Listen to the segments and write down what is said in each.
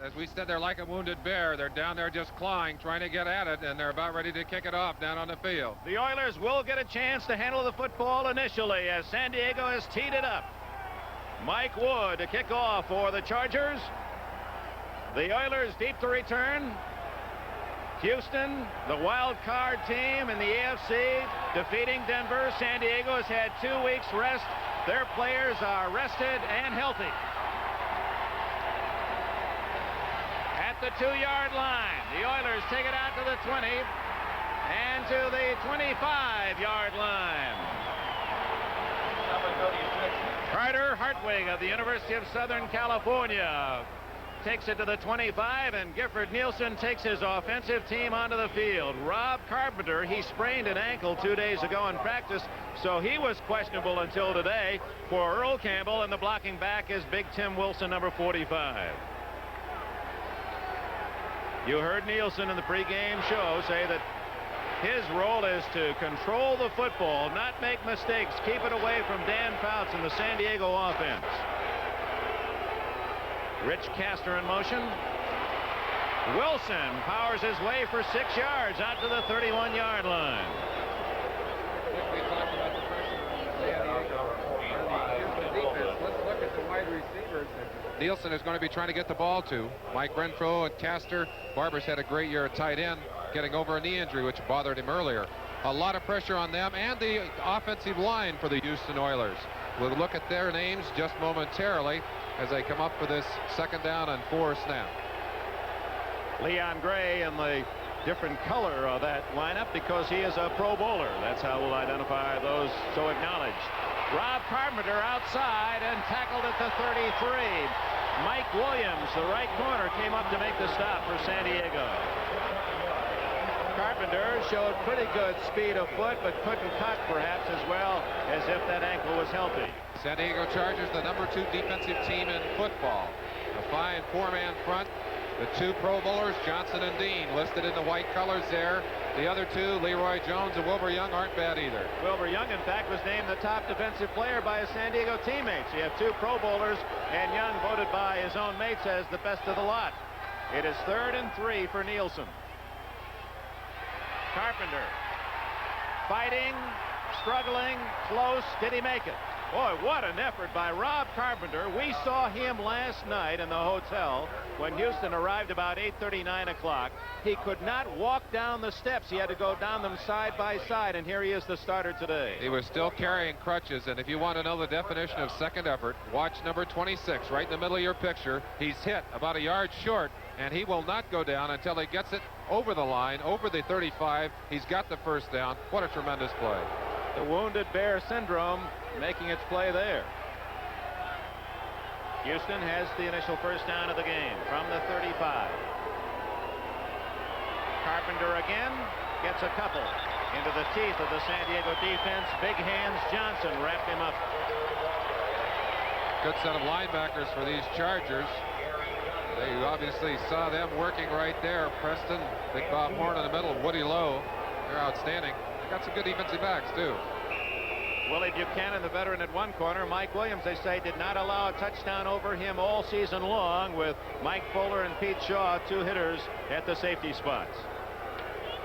As we said, they're like a wounded bear. They're down there just clawing, trying to get at it, and they're about ready to kick it off down on the field. The Oilers will get a chance to handle the football initially as San Diego has teed it up. Mike Wood to kick off for the Chargers. The Oilers deep to return. Houston, the wild card team in the AFC, defeating Denver. San Diego has had 2 weeks rest. Their players are rested and healthy. At the 2-yard line, the Oilers take it out to the 20 and to the 25-yard line. Carter Hartwig of the University of Southern California takes it to the 25, and Gifford Neilson takes his offensive team onto the field. Rob Carpenter, he sprained an ankle 2 days ago in practice, so he was questionable until today. For Earl Campbell, and the blocking back is Big Tim Wilson, number 45. You heard Neilson in the pregame show say that his role is to control the football, not make mistakes, keep it away from Dan Fouts and the San Diego offense. Rich Castor in motion. Wilson powers his way for 6 yards out to the 31-yard line. We talked about the pressure on San Diego. Let's look at the wide receivers that Neilson is going to be trying to get the ball to. Mike Renfro and Castor. Barber's had a great year at tight end, getting over a knee injury, which bothered him earlier. A lot of pressure on them and the offensive line for the Houston Oilers. We'll look at their names just momentarily as they come up for this 2nd down and 4 snap. Leon Gray in the different color of that lineup because he is a Pro Bowler. That's how we'll identify those so acknowledged. Rob Carpenter outside and tackled at the 33. Mike Williams, the right corner, came up to make the stop for San Diego. Carpenter showed pretty good speed of foot, but couldn't cut perhaps as well as if that ankle was healthy. San Diego Chargers, the number 2 defensive team in football. A fine 4-man front. The 2 Pro Bowlers, Johnson and Dean, listed in the white colors there. The other 2, Leroy Jones and Wilbur Young, aren't bad either. Wilbur Young, in fact, was named the top defensive player by his San Diego teammates. You have 2 Pro Bowlers, and Young voted by his own mates as the best of the lot. It is 3rd and 3 for Neilson. Carpenter fighting, struggling, close. Did he make it? Boy, what an effort by Rob Carpenter. We saw him last night in the hotel when Houston arrived about 8:30, 9 o'clock. He could not walk down the steps. He had to go down them side by side, and here he is, the starter today. He was still carrying crutches, and if you want to know the definition of second effort, watch number 26 right in the middle of your picture. He's hit about a yard short, and he will not go down until he gets it over the line, over the 35. He's got the first down. What a tremendous play. The wounded bear syndrome making its play there. Houston has the initial first down of the game from the 35. Carpenter again gets a couple into the teeth of the San Diego defense. Big hands Johnson wrapped him up. Good set of linebackers for these Chargers. They obviously saw them working right there. Preston, Big Bob Horn in the middle, Woody Lowe. They're outstanding. They got some good defensive backs too. Willie Buchanan, the veteran, at one corner. Mike Williams, they say, did not allow a touchdown over him all season long, with Mike Fuller and Pete Shaw, 2 hitters at the safety spots.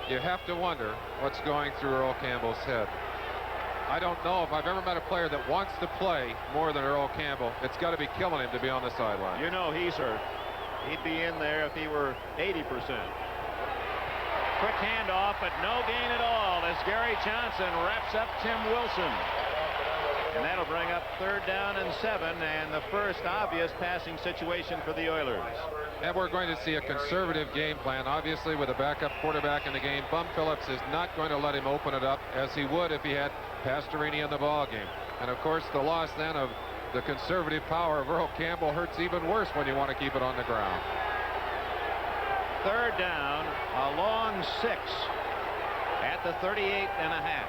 You have to wonder what's going through Earl Campbell's head. I don't know if I've ever met a player that wants to play more than Earl Campbell. It's got to be killing him to be on the sideline. You know he's hurt. He'd be in there if he were 80%. Quick handoff, but no gain at all as Gary Johnson wraps up Tim Wilson. And that'll bring up 3rd down and 7, and the first obvious passing situation for the Oilers. And we're going to see a conservative game plan, obviously, with a backup quarterback in the game. Bum Phillips is not going to let him open it up as he would if he had Pastorini in the ball game. And of course, the loss then of the conservative power of Earl Campbell hurts even worse when you want to keep it on the ground. 3rd down, a long 6 at the 38 and a half.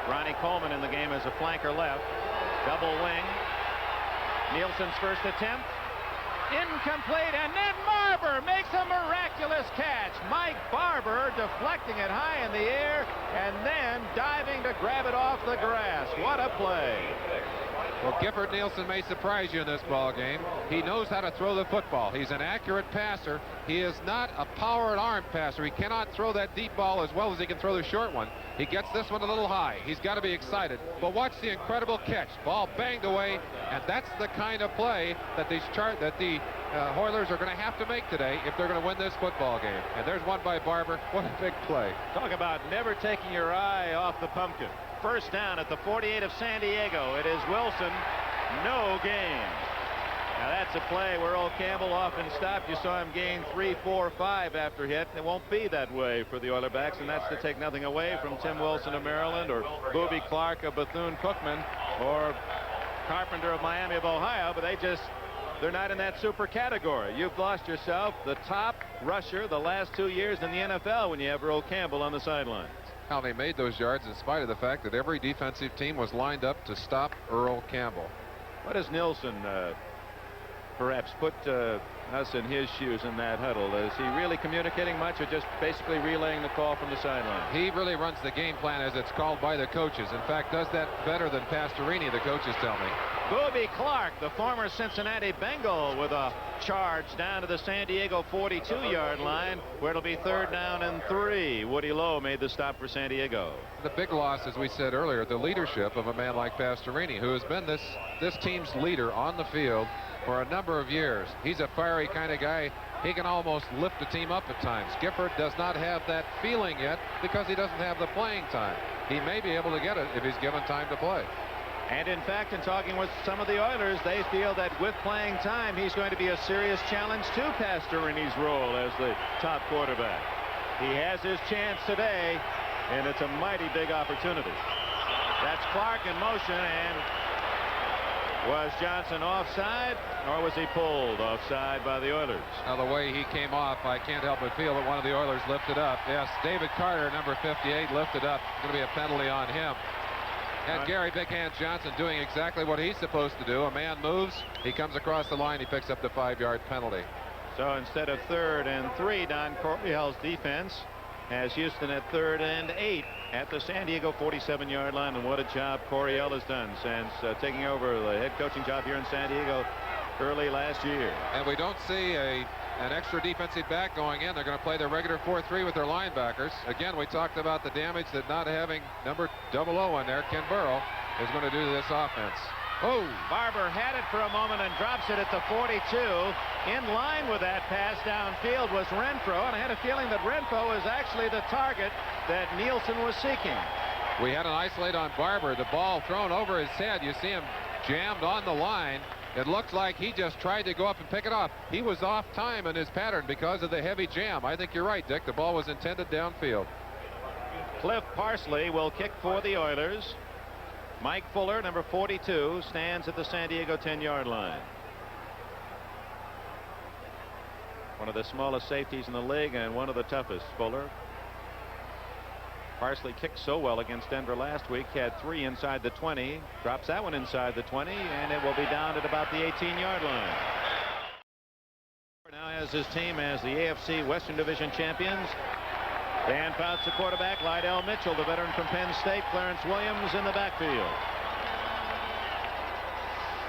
Ronnie Coleman in the game as a flanker left. Double wing. Nielsen's first attempt. Incomplete, and then Barber makes a miraculous catch. Mike Barber deflecting it high in the air and then diving to grab it off the grass. What a play. Well, Gifford Neilson may surprise you in this ball game. He knows how to throw the football. He's an accurate passer. He is not a power and arm passer. He cannot throw that deep ball as well as he can throw the short one. He gets this one a little high. He's got to be excited. But watch the incredible catch. Ball banged away, and that's the kind of play that the Oilers are going to have to make today if they're going to win this football game. And there's one by Barber. What a big play. Talk about never taking your eye off the pumpkin. First down at the 48 of San Diego. It is Wilson. No gain. Now that's a play where Earl Campbell often stopped. You saw him gain 3, 4, 5 after hit. It won't be that way for the Oilerbacks, and that's to take nothing away from Tim Wilson of Maryland or Booby Clark of Bethune-Cookman or Carpenter of Miami of Ohio, but they're not in that super category. You've lost yourself the top rusher the last 2 years in the NFL when you have Earl Campbell on the sidelines. How they made those yards in spite of the fact that every defensive team was lined up to stop Earl Campbell. What does Nilsson perhaps put us in his shoes in that huddle? Is he really communicating much or just basically relaying the call from the sideline? He really runs the game plan as it's called by the coaches. In fact, does that better than Pastorini, the coaches tell me. Booby Clark, the former Cincinnati Bengal, with a charge down to the San Diego 42-yard line, where it'll be 3rd down and 3. Woody Lowe made the stop for San Diego. The big loss, as we said earlier, the leadership of a man like Pastorini, who has been this team's leader on the field for a number of years. He's a fiery kind of guy. He can almost lift the team up at times. Gifford does not have that feeling yet because he doesn't have the playing time. He may be able to get it if he's given time to play. And in fact, in talking with some of the Oilers, they feel that with playing time, he's going to be a serious challenge to Pastorini's role as the top quarterback. He has his chance today, and it's a mighty big opportunity. That's Clark in motion, and was Johnson offside, or was he pulled offside by the Oilers? Now, the way he came off, I can't help but feel that one of the Oilers lifted up. Yes, David Carter, number 58, lifted up. It's going to be a penalty on him. And Gary Big Hands Johnson doing exactly what he's supposed to do. A man moves, he comes across the line, he picks up the 5-yard penalty. So instead of 3rd and 3, Don Coryell's defense has Houston at 3rd and 8 at the San Diego 47-yard line. And what a job Coryell has done since taking over the head coaching job here in San Diego early last year. And we don't see an extra defensive back going in. They're going to play their regular 4-3 with their linebackers. Again, we talked about the damage that not having number 00 in there, Ken Burrow, is going to do to this offense. Oh, Barber had it for a moment and drops it at the 42. In line with that pass downfield was Renfro, and I had a feeling that Renfro was actually the target that Neilson was seeking. We had an isolate on Barber. The ball thrown over his head. You see him jammed on the line. It looks like he just tried to go up and pick it off. He was off time in his pattern because of the heavy jam. I think you're right, Dick. The ball was intended downfield. Cliff Parsley will kick for the Oilers. Mike Fuller, number 42, stands at the San Diego 10-yard line. One of the smallest safeties in the league and one of the toughest, Fuller. Parsley kicked so well against Denver last week. He had 3 inside the 20. Drops that one inside the 20, and it will be down at about the 18-yard line. Now has his team as the AFC Western Division champions. Dan Fouts, the quarterback. Lydell Mitchell, the veteran from Penn State. Clarence Williams in the backfield.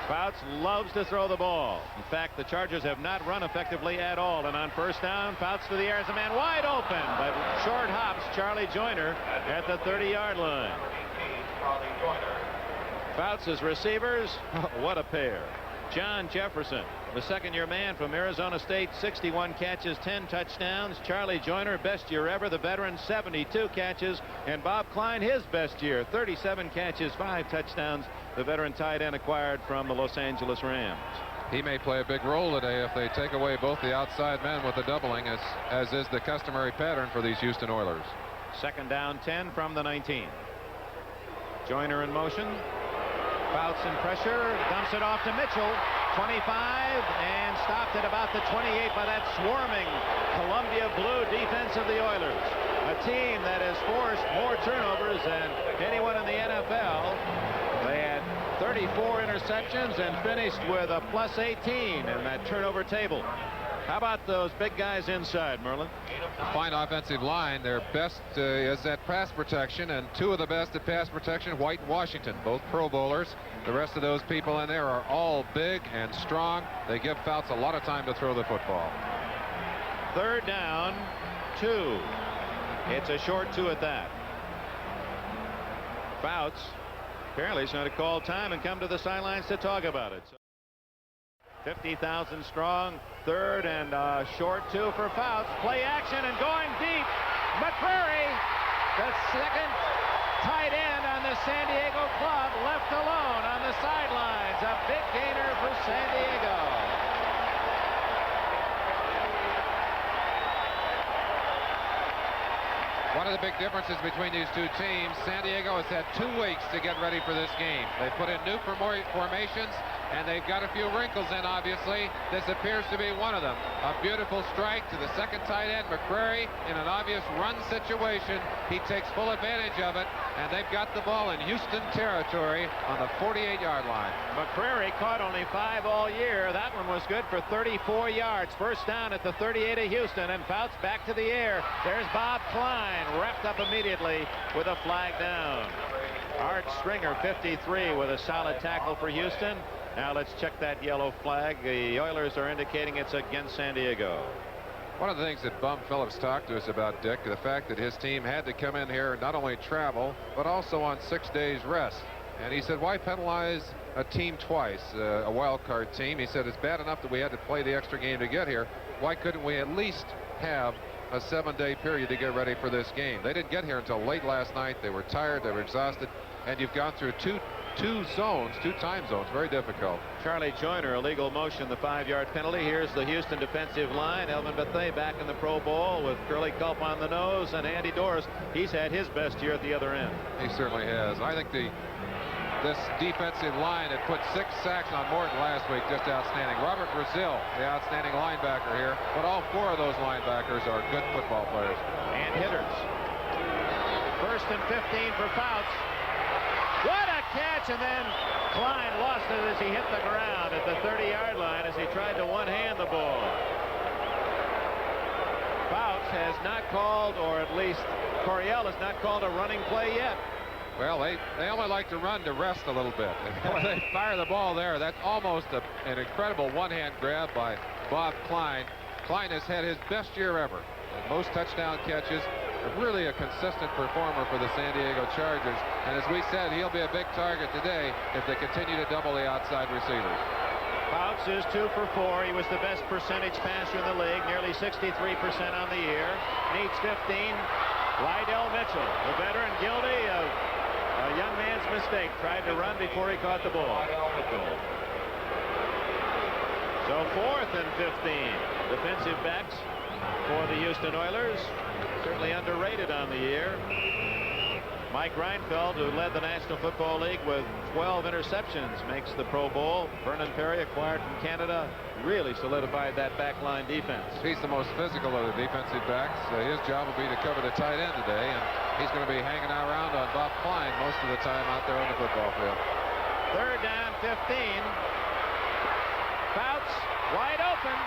Fouts loves to throw the ball. In fact, the Chargers have not run effectively at all. And on first down, Fouts to the air as a man wide open. But short hops Charlie Joyner at the 30-yard line. Fouts' receivers, what a pair. John Jefferson, the second-year man from Arizona State, 61 catches, 10 touchdowns. Charlie Joyner, best year ever. The veteran, 72 catches. And Bob Klein, his best year, 37 catches, 5 touchdowns. The veteran tight end acquired from the Los Angeles Rams. He may play a big role today if they take away both the outside men with the doubling, as is the customary pattern for these Houston Oilers. Second down, 10 from the 19. Joyner in motion. Fouts in pressure, dumps it off to Mitchell. 25, and stopped at about the 28 by that swarming Columbia Blue defense of the Oilers. A team that has forced more turnovers than anyone in the NFL. They had 34 interceptions and finished with a +18 in that turnover table. How about those big guys inside, Merlin? Fine offensive line. Their best is at pass protection, and two of the best at pass protection, White and Washington, both Pro Bowlers. The rest of those people in there are all big and strong. They give Fouts a lot of time to throw the football. 3rd down, 2. It's a short 2 at that. Fouts apparently is going to call time and come to the sidelines to talk about it. 50,000 strong. 3rd and short 2 for Fouts. Play action and going deep. McCrary, the second tight end on the San Diego club, left alone on the sidelines. A big gainer for San Diego. One of the big differences between these two teams, San Diego has had 2 weeks to get ready for this game. They put in new formations, and they've got a few wrinkles in, obviously. This appears to be one of them. A beautiful strike to the second tight end, McCrary, in an obvious run situation. He takes full advantage of it, and they've got the ball in Houston territory on the 48-yard line. McCrary caught only 5 all year. That one was good for 34 yards. First down at the 38 of Houston, and Fouts back to the air. There's Bob Klein, wrapped up immediately with a flag down. Art Stringer, 53, with a solid tackle for Houston. Now let's check that yellow flag. The Oilers are indicating it's against San Diego. One of the things that Bum Phillips talked to us about, Dick, the fact that his team had to come in here not only travel, but also on 6 days rest. And he said, why penalize a team twice, a wild card team? He said, it's bad enough that we had to play the extra game to get here. Why couldn't we at least have a 7-day period to get ready for this game? They didn't get here until late last night. They were tired, they were exhausted, and you've gone through two time zones. Very difficult. Charlie Joyner, illegal motion, the 5-yard penalty. Here's the Houston defensive line. Elvin Bethea back in the Pro Bowl with Curly Culp on the nose, and Andy Doris, he's had his best year at the other end. He certainly has. I think this defensive line had put 6 sacks on Morton last week. Just outstanding. Robert Brazil, the outstanding linebacker here, but all 4 of those linebackers are good football players. And hitters. 1st and 15 for Fouts. What a catch, and then Klein lost it as he hit the ground at the 30-yard line as he tried to one-hand the ball. Fouts has not called, or at least Coryell has not called a running play yet. Well, they only like to run to rest a little bit. When they fire the ball there, that's almost an incredible one-hand grab by Bob Klein. Klein has had his best year ever. Most touchdown catches. Really a consistent performer for the San Diego Chargers. And as we said, he'll be a big target today if they continue to double the outside receivers. Fouts is 2 for 4. He was the best percentage passer in the league, nearly 63% on the year. Needs 15. Lydell Mitchell, the veteran, guilty of a young man's mistake. Tried to run before he caught the ball. So 4th and 15. Defensive backs for the Houston Oilers. Certainly underrated on the year. Mike Reinfeldt, who led the National Football League with 12 interceptions, makes the Pro Bowl. Vernon Perry, acquired from Canada, really solidified that backline defense. He's the most physical of the defensive backs. His job will be to cover the tight end today, and he's going to be hanging around on Bob Klein most of the time out there on the football field. 3rd down, 15. Fouts wide open,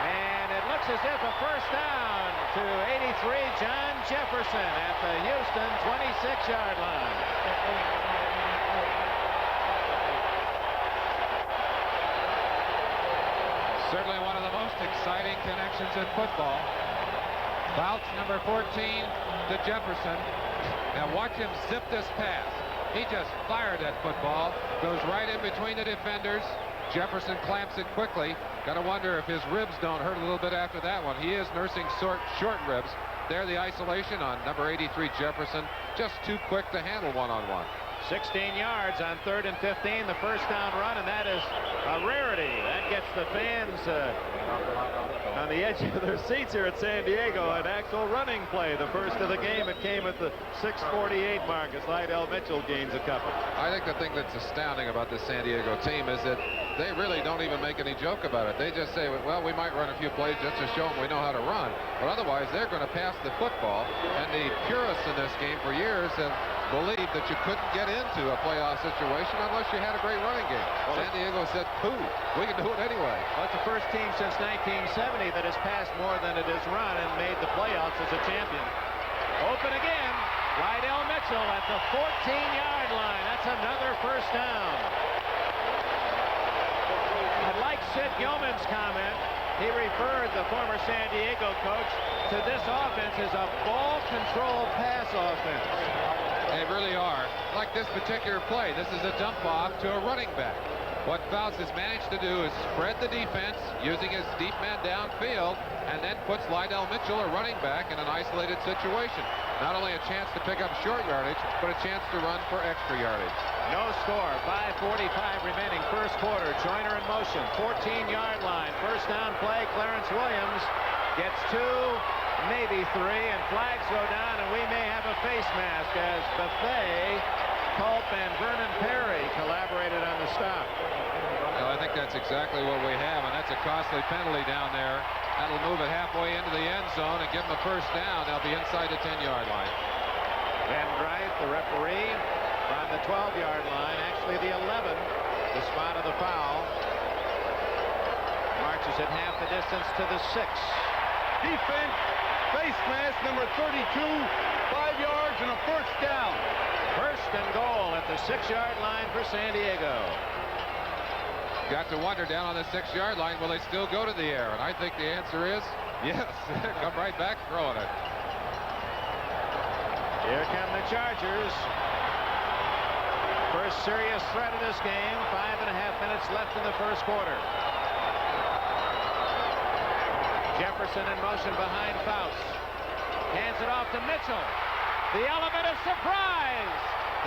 and it looks as if a first down to 83 John Jefferson at the Houston 26-yard line. Certainly one of the most exciting connections in football. Fouts, number 14, to Jefferson. Now watch him zip this pass. He just fired that football. Goes right in between the defenders. Jefferson clamps it quickly. Got to wonder if his ribs don't hurt a little bit after that one. He is nursing short ribs. There the isolation on number 83 Jefferson. Just too quick to handle one-on-one. 16 yards on 3rd and 15, the first down run, and that is a rarity. That gets the fans on the edge of their seats here at San Diego. An actual running play, the first of the game. It came at the 6:48 mark as Lydell Mitchell gains a couple. I think the thing that's astounding about this San Diego team is that they really don't even make any joke about it. They just say, well, we might run a few plays just to show them we know how to run. But otherwise, they're going to pass the football. And the purists in this game for years have believed that you couldn't get into a playoff situation unless you had a great running game. San Diego said, pooh, we can do it anyway. Well, it's the first team since 1970 that has passed more than it has run and made the playoffs as a champion. Open again. Lydell Mitchell at the 14-yard line. That's another first down. I like Sid Gilman's comment. He referred the former San Diego coach to this offense as a ball control pass offense. They really are. Like this particular play, this is a dump off to a running back. What Fouts has managed to do is spread the defense using his deep man downfield, and then puts Lydell Mitchell, a running back, in an isolated situation. Not only a chance to pick up short yardage, but a chance to run for extra yardage. No score. 5:45 remaining first quarter. Joyner in motion. 14-yard line. First down play. Clarence Williams gets 2, maybe 3, and flags go down, and we may have a face mask as Buffet, Culp, and Vernon Perry collaborated on the stop. Well, I think that's exactly what we have, and that's a costly penalty down there. That'll move it halfway into the end zone and give them a first down. They'll be inside the 10-yard line. Van Dryfe, the referee, on the 12-yard line, actually the 11, the spot of the foul. Marches at half the distance to the 6. Defense, face mask number 32, 5 yards and a first down. First and goal at the 6-yard line for San Diego. Got to wonder down on the 6-yard line, will they still go to the air? And I think the answer is yes. Come right back throwing it. Here come the Chargers. First serious threat of this game. 5.5 minutes left in the first quarter. Jefferson in motion behind Fouts. Hands it off to Mitchell. The element of surprise.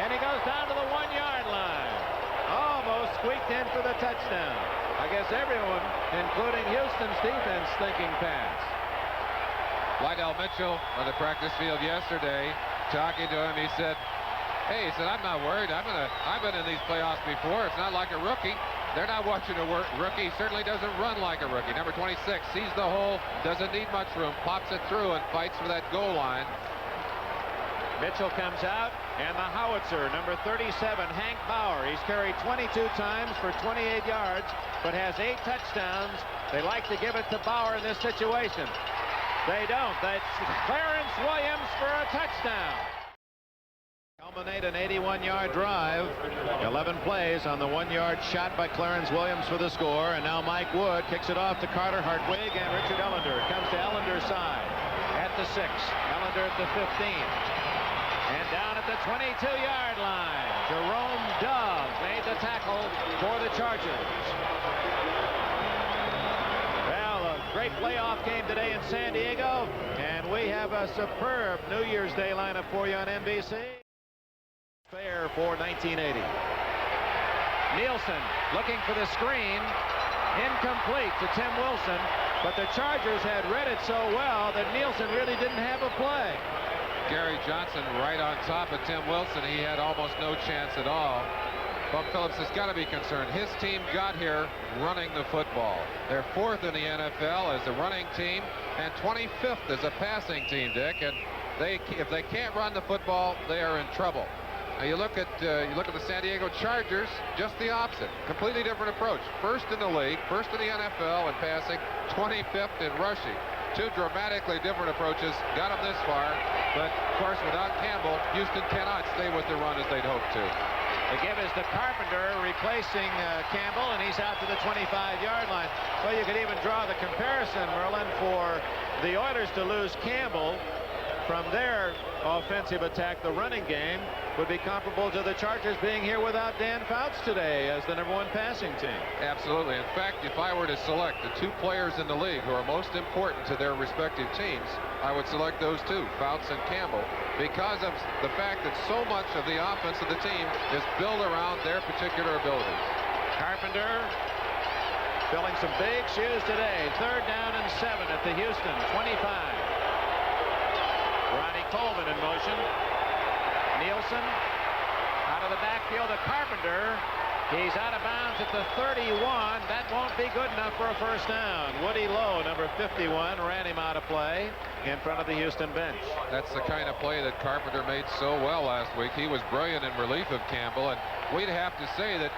And he goes down to the 1-yard line. Almost squeaked in for the touchdown. I guess everyone, including Houston's defense, thinking pass. Lydell Mitchell on the practice field yesterday, talking to him, he said, hey, he said, I'm not worried. I've been in these playoffs before. It's not like a rookie. They're not watching a rookie. He certainly doesn't run like a rookie. Number 26 sees the hole, doesn't need much room, pops it through and fights for that goal line. Mitchell comes out, and the howitzer, number 37, Hank Bauer. He's carried 22 times for 28 yards, but has 8 touchdowns. They like to give it to Bauer in this situation. They don't. That's Clarence Williams for a touchdown. Culminate an 81-yard drive. 11 plays on the 1-yard shot by Clarence Williams for the score, and now Mike Wood kicks it off to Carter Hartwig and Richard Ellender. It comes to Ellender's side at the 6. Ellender at the 15. And down at the 22-yard line, Jerome Dove made the tackle for the Chargers. Well, a great playoff game today in San Diego, and we have a superb New Year's Day lineup for you on NBC. Fair for 1980. Nielsen looking for the screen. Incomplete to Tim Wilson, but the Chargers had read it so well that Nielsen really didn't have a play. Gary Johnson right on top of Tim Wilson. He had almost no chance at all. Bub Phillips has got to be concerned. His team got here running the football. They're 4th in the NFL as a running team and 25th as a passing team, Dick. And if they can't run the football, they are in trouble. Now you look at the San Diego Chargers, just the opposite. Completely different approach. First in the league, first in the NFL in passing, 25th in rushing. 2 dramatically different approaches got them this far, but of course without Campbell, Houston cannot stay with the run as they'd hoped to. The give is to Carpenter replacing Campbell, and he's out to the 25-yard line. Well, you could even draw the comparison, Merlin, for the Oilers to lose Campbell from their offensive attack. The running game would be comparable to the Chargers being here without Dan Fouts today as the #1 passing team. Absolutely. In fact, if I were to select the 2 players in the league who are most important to their respective teams, I would select those 2, Fouts and Campbell, because of the fact that so much of the offense of the team is built around their particular abilities. Carpenter filling some big shoes today. 3rd down and 7 at the Houston 25. Ronnie Coleman in motion. Nielsen out of the backfield to Carpenter. He's out of bounds at the 31. That won't be good enough for a first down. Woody Lowe, number 51, ran him out of play in front of the Houston bench. That's the kind of play that Carpenter made so well last week. He was brilliant in relief of Campbell, and we'd have to say that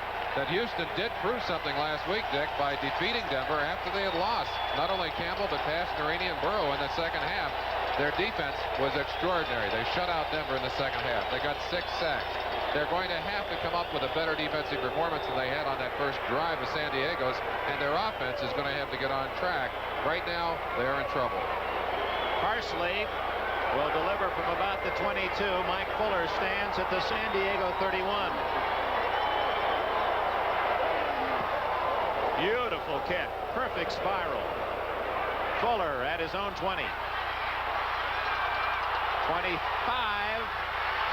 Houston did prove something last week, Dick, by defeating Denver after they had lost not only Campbell but Pastorini and Burrow in the second half. Their defense was extraordinary. They shut out Denver in the second half. They got 6 sacks. They're going to have to come up with a better defensive performance than they had on that first drive of San Diego's, and their offense is going to have to get on track. Right now, they're in trouble. Parsley will deliver from about the 22. Mike Fuller stands at the San Diego 31. Beautiful kick. Perfect spiral. Fuller at his own 20. 25,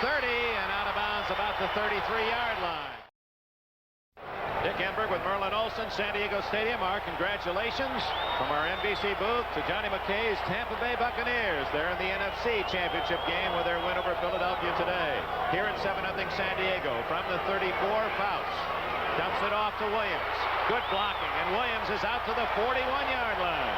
30, and out of bounds about the 33-yard line. Dick Enberg with Merlin Olsen, San Diego Stadium. Our congratulations from our NBC booth to Johnny McKay's Tampa Bay Buccaneers. They're in the NFC Championship game with their win over Philadelphia today. Here at 7-0 San Diego from the 34, Fouts dumps it off to Williams. Good blocking, and Williams is out to the 41-yard line.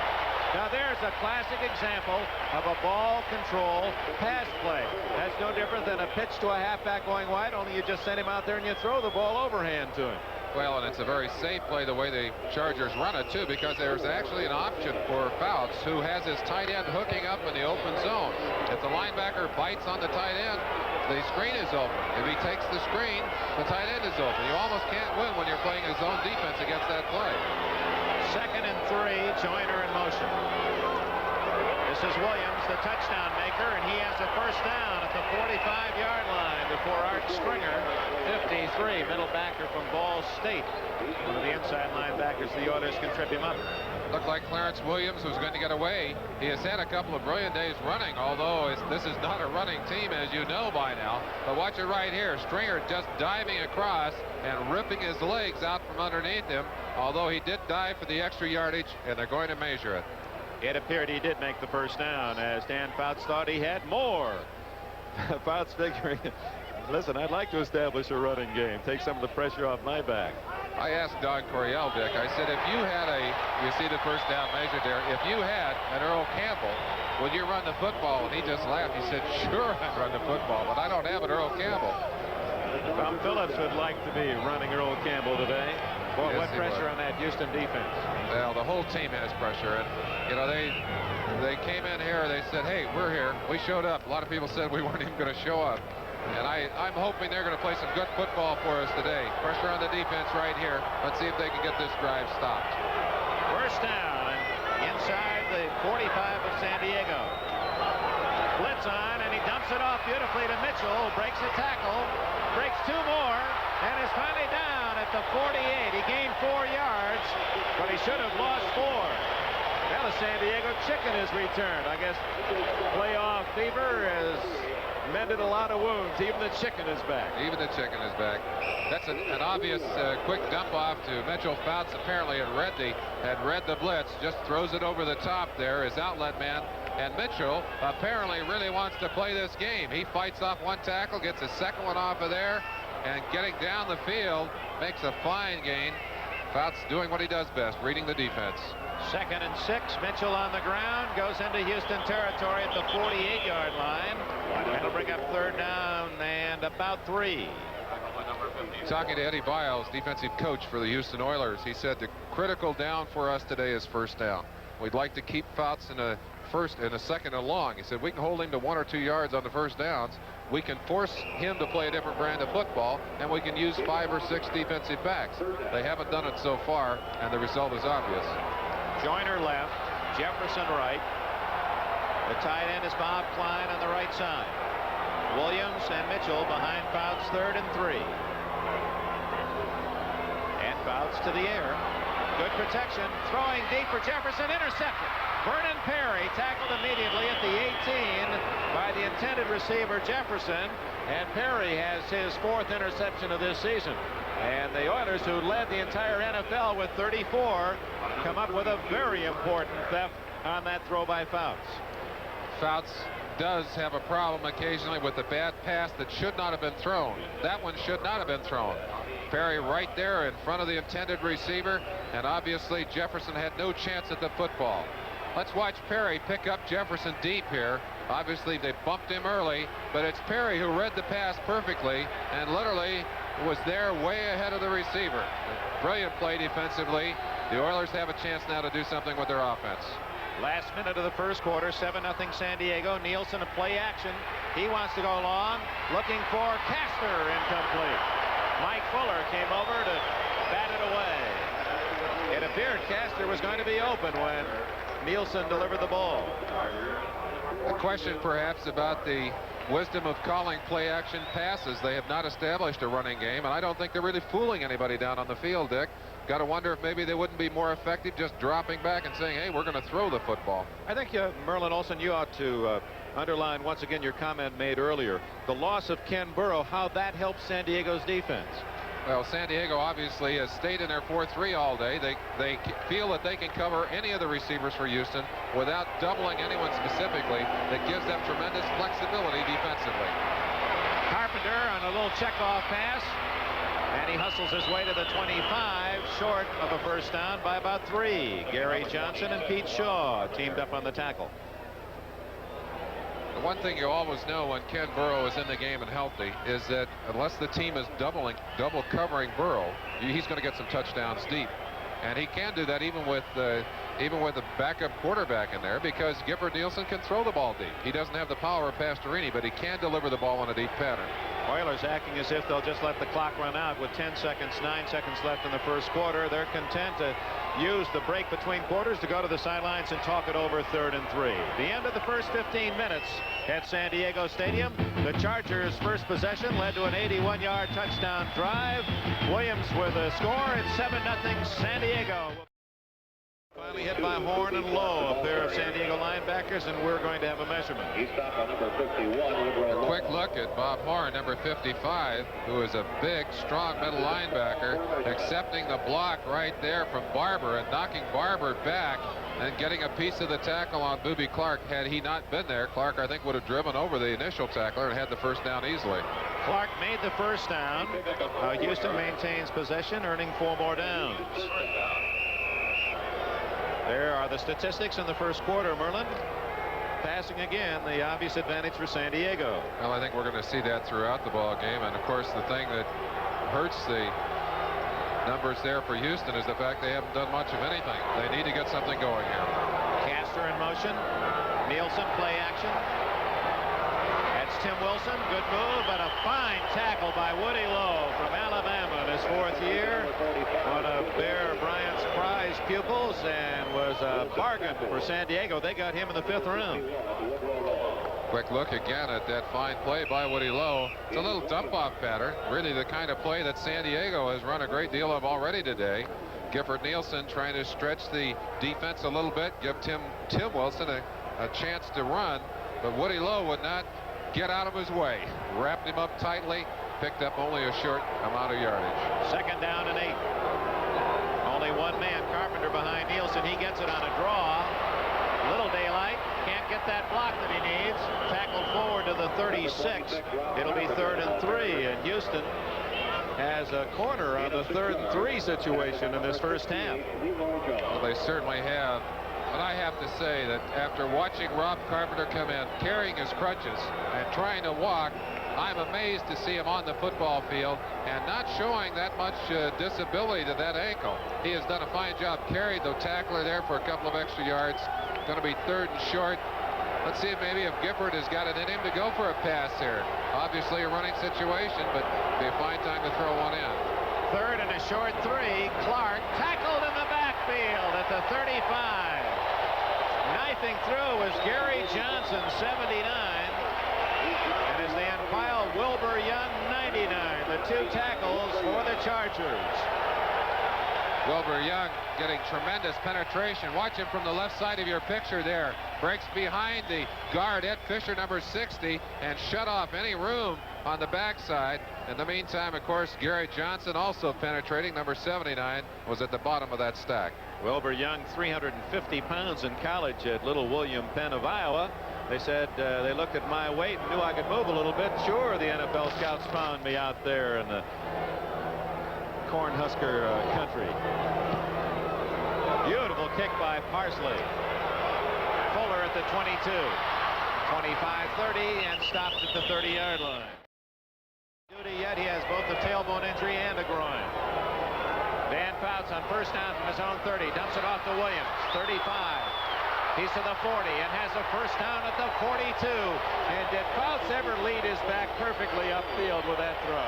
Now there's a classic example of a ball control pass play. That's no different than a pitch to a halfback going wide, only you just send him out there and you throw the ball overhand to him. Well, and it's a very safe play the way the Chargers run it, too, because there's actually an option for Fouts, who has his tight end hooking up in the open zone. If the linebacker bites on the tight end, the screen is open. If he takes the screen, the tight end is open. You almost can't win when you're playing a zone defense against that play. 2nd and 3, Joyner in motion. This is Williams, the touchdown maker, and he has a first down at the 45-yard line before Art Springer, 53, middle backer from Ball State. One of the inside linebackers, the Oilers can trip him up. Looked like Clarence Williams was going to get away. He has had a couple of brilliant days running, although this is not a running team, as you know by now. But watch it right here. Stringer just diving across and ripping his legs out from underneath him, although he did dive for the extra yardage, and they're going to measure it. It appeared he did make the first down, as Dan Fouts thought he had more. Fouts figuring, listen, I'd like to establish a running game, take some of the pressure off my back. I asked Don Coryell, Dick, I said, if you had you see the first down measured there, if you had an Earl Campbell, would you run the football? And he just laughed. He said, sure, I'd run the football, but I don't have an Earl Campbell. Tom Phillips would like to be running Earl Campbell today. Boy, yes, what pressure on that Houston defense. Well, the whole team has pressure, and you know they came in here. They said, "Hey, we're here." We showed up. A lot of people said we weren't even going to show up, and I'm hoping they're going to play some good football for us today. Pressure on the defense right here. Let's see if they can get this drive stopped. First down inside the 45 of San Diego. Blitz on, and he dumps it off beautifully to Mitchell. Breaks a tackle, breaks 2 more, and is finally down at the 48. He gained 4 yards, but he should have lost 4. Now the San Diego chicken has returned. I guess playoff fever has mended a lot of wounds. Even the chicken is back. Even the chicken is back. That's an obvious quick dump off to Mitchell. Fouts apparently had read the blitz. Just throws it over the top there. His outlet man. And Mitchell apparently really wants to play this game. He fights off 1 tackle, gets a second one off of there, and getting down the field makes a fine gain. Fouts doing what he does best, reading the defense. 2nd and 6. Mitchell on the ground, goes into Houston territory at the 48-yard line. That'll bring up 3rd down and about 3. Talking to Eddie Biles, defensive coach for the Houston Oilers, he said the critical down for us today is first down. We'd like to keep Fouts in a first and a second and long. He said we can hold him to 1 or 2 yards on the first downs. We can force him to play a different brand of football, and we can use 5 or 6 defensive backs. They haven't done it so far, and the result is obvious. Joyner left, Jefferson right. The tight end is Bob Klein on the right side. Williams and Mitchell behind Fouts, 3rd and 3. And Fouts to the air. Good protection. Throwing deep for Jefferson. Intercepted. Vernon Perry tackled immediately at the 18 by the intended receiver Jefferson. And Perry has his 4th interception of this season. And the Oilers, who led the entire NFL with 34, come up with a very important theft on that throw by Fouts. Fouts does have a problem occasionally with a bad pass that should not have been thrown. That one should not have been thrown. Perry right there in front of the intended receiver, and obviously Jefferson had no chance at the football. Let's watch Perry pick up Jefferson deep here. Obviously they bumped him early, but it's Perry who read the pass perfectly and literally was there way ahead of the receiver. Brilliant play defensively. The Oilers have a chance now to do something with their offense. Last minute of the first quarter, 7-0 San Diego. Neilson a play action. He wants to go long, looking for Castor, incomplete. Mike Fuller came over to bat it away. It appeared Castor was going to be open when Neilson delivered the ball. A question perhaps about the wisdom of calling play action passes. They have not established a running game, and I don't think they're really fooling anybody down on the field, Dick. Got to wonder if maybe they wouldn't be more effective just dropping back and saying, hey, we're going to throw the football. I think, Merlin Olsen, you ought to underline once again your comment made earlier. The loss of Ken Burrow, how that helps San Diego's defense. Well, San Diego obviously has stayed in their 4-3 all day. They feel that they can cover any of the receivers for Houston without doubling anyone specifically. That gives them tremendous flexibility defensively. Carpenter on a little checkoff pass, and he hustles his way to the 25, short of a first down by about 3. Gary Johnson and Pete Shaw teamed up on the tackle. The one thing you always know when Ken Burrow is in the game and healthy is that unless the team is double covering Burrow, he's going to get some touchdowns deep, and he can do that even with the backup quarterback in there, because Gifford Neilson can throw the ball deep. He doesn't have the power of Pastorini, but he can deliver the ball in a deep pattern. Oilers acting as if they'll just let the clock run out with 10 seconds, 9 seconds left in the first quarter. They're content to use the break between quarters to go to the sidelines and talk it over 3rd and 3. The end of the first 15 minutes at San Diego Stadium. The Chargers' first possession led to an 81-yard touchdown drive. Williams with a score. It's 7-0 San Diego. Finally hit by Horn and Lowe, a pair of San Diego linebackers, and we're going to have a measurement. He stopped on number 51. A quick look at Bob Horn, number 55, who is a big, strong middle linebacker, accepting the block right there from Barber and knocking Barber back and getting a piece of the tackle on Boobie Clark. Had he not been there, Clark, I think, would have driven over the initial tackler and had the first down easily. Clark made the first down. Houston maintains possession, earning 4 more downs. There are the statistics in the first quarter, Merlin. Passing again, the obvious advantage for San Diego. Well, I think we're going to see that throughout the ball game, and of course the thing that hurts the numbers there for Houston is the fact they haven't done much of anything. They need to get something going here. Castor in motion. Nielsen play action. That's Tim Wilson. Good move, but a fine tackle by Woody Lowe from Alabama in his 4th year. One of Bear Bryant's prize pupils, and was a bargain for San Diego. They got him in the 5th round. Quick look again at that fine play by Woody Lowe. It's a little dump-off pattern, really the kind of play that San Diego has run a great deal of already today. Gifford Neilson trying to stretch the defense a little bit, give Tim Wilson a chance to run, but Woody Lowe would not get out of his way. Wrapped him up tightly, picked up only a short amount of yardage. 2nd down and 8. Only one man, Carpenter, behind Neilson. He gets it on a draw. Little daylight. Can't get that block that he needs. Tackled forward to the 36. It'll be 3rd and 3, and Houston has a corner on the 3rd and 3 situation in this first half. Well, they certainly have. But I have to say that after watching Rob Carpenter come in carrying his crutches and trying to walk, I'm amazed to see him on the football field and not showing that much disability to that ankle. He has done a fine job. Carried the tackler there for a couple of extra yards. Going to be 3rd and short. Let's see if maybe if Gifford has got it in him to go for a pass here. Obviously a running situation, but it'll be a fine time to throw one in. 3rd and a short 3. Clark tackled in the backfield at the 35. Knifing through was Gary Johnson, 79. And as they unpile, Wilbur Young, 99. The 2 tackles for the Chargers. Wilbur Young getting tremendous penetration. Watch him from the left side of your picture there. Breaks behind the guard, Ed Fisher, number 60, and shut off any room on the backside. In the meantime, of course, Gary Johnson also penetrating. Number 79 was at the bottom of that stack. Wilbur Young, 350 pounds in college at Little William Penn of Iowa. They said they looked at my weight and knew I could move a little bit. Sure, the NFL scouts found me out there in the Cornhusker country. Beautiful kick by Parsley. Fuller at the 22. 25-30 and stopped at the 30-yard line. Duty yet. He has both a tailbone injury and a groin. Van Fouts on first down from his own 30. Dumps it off to Williams. 35. He's to the 40 and has a first down at the 42. And did Fouts ever lead his back perfectly upfield with that throw?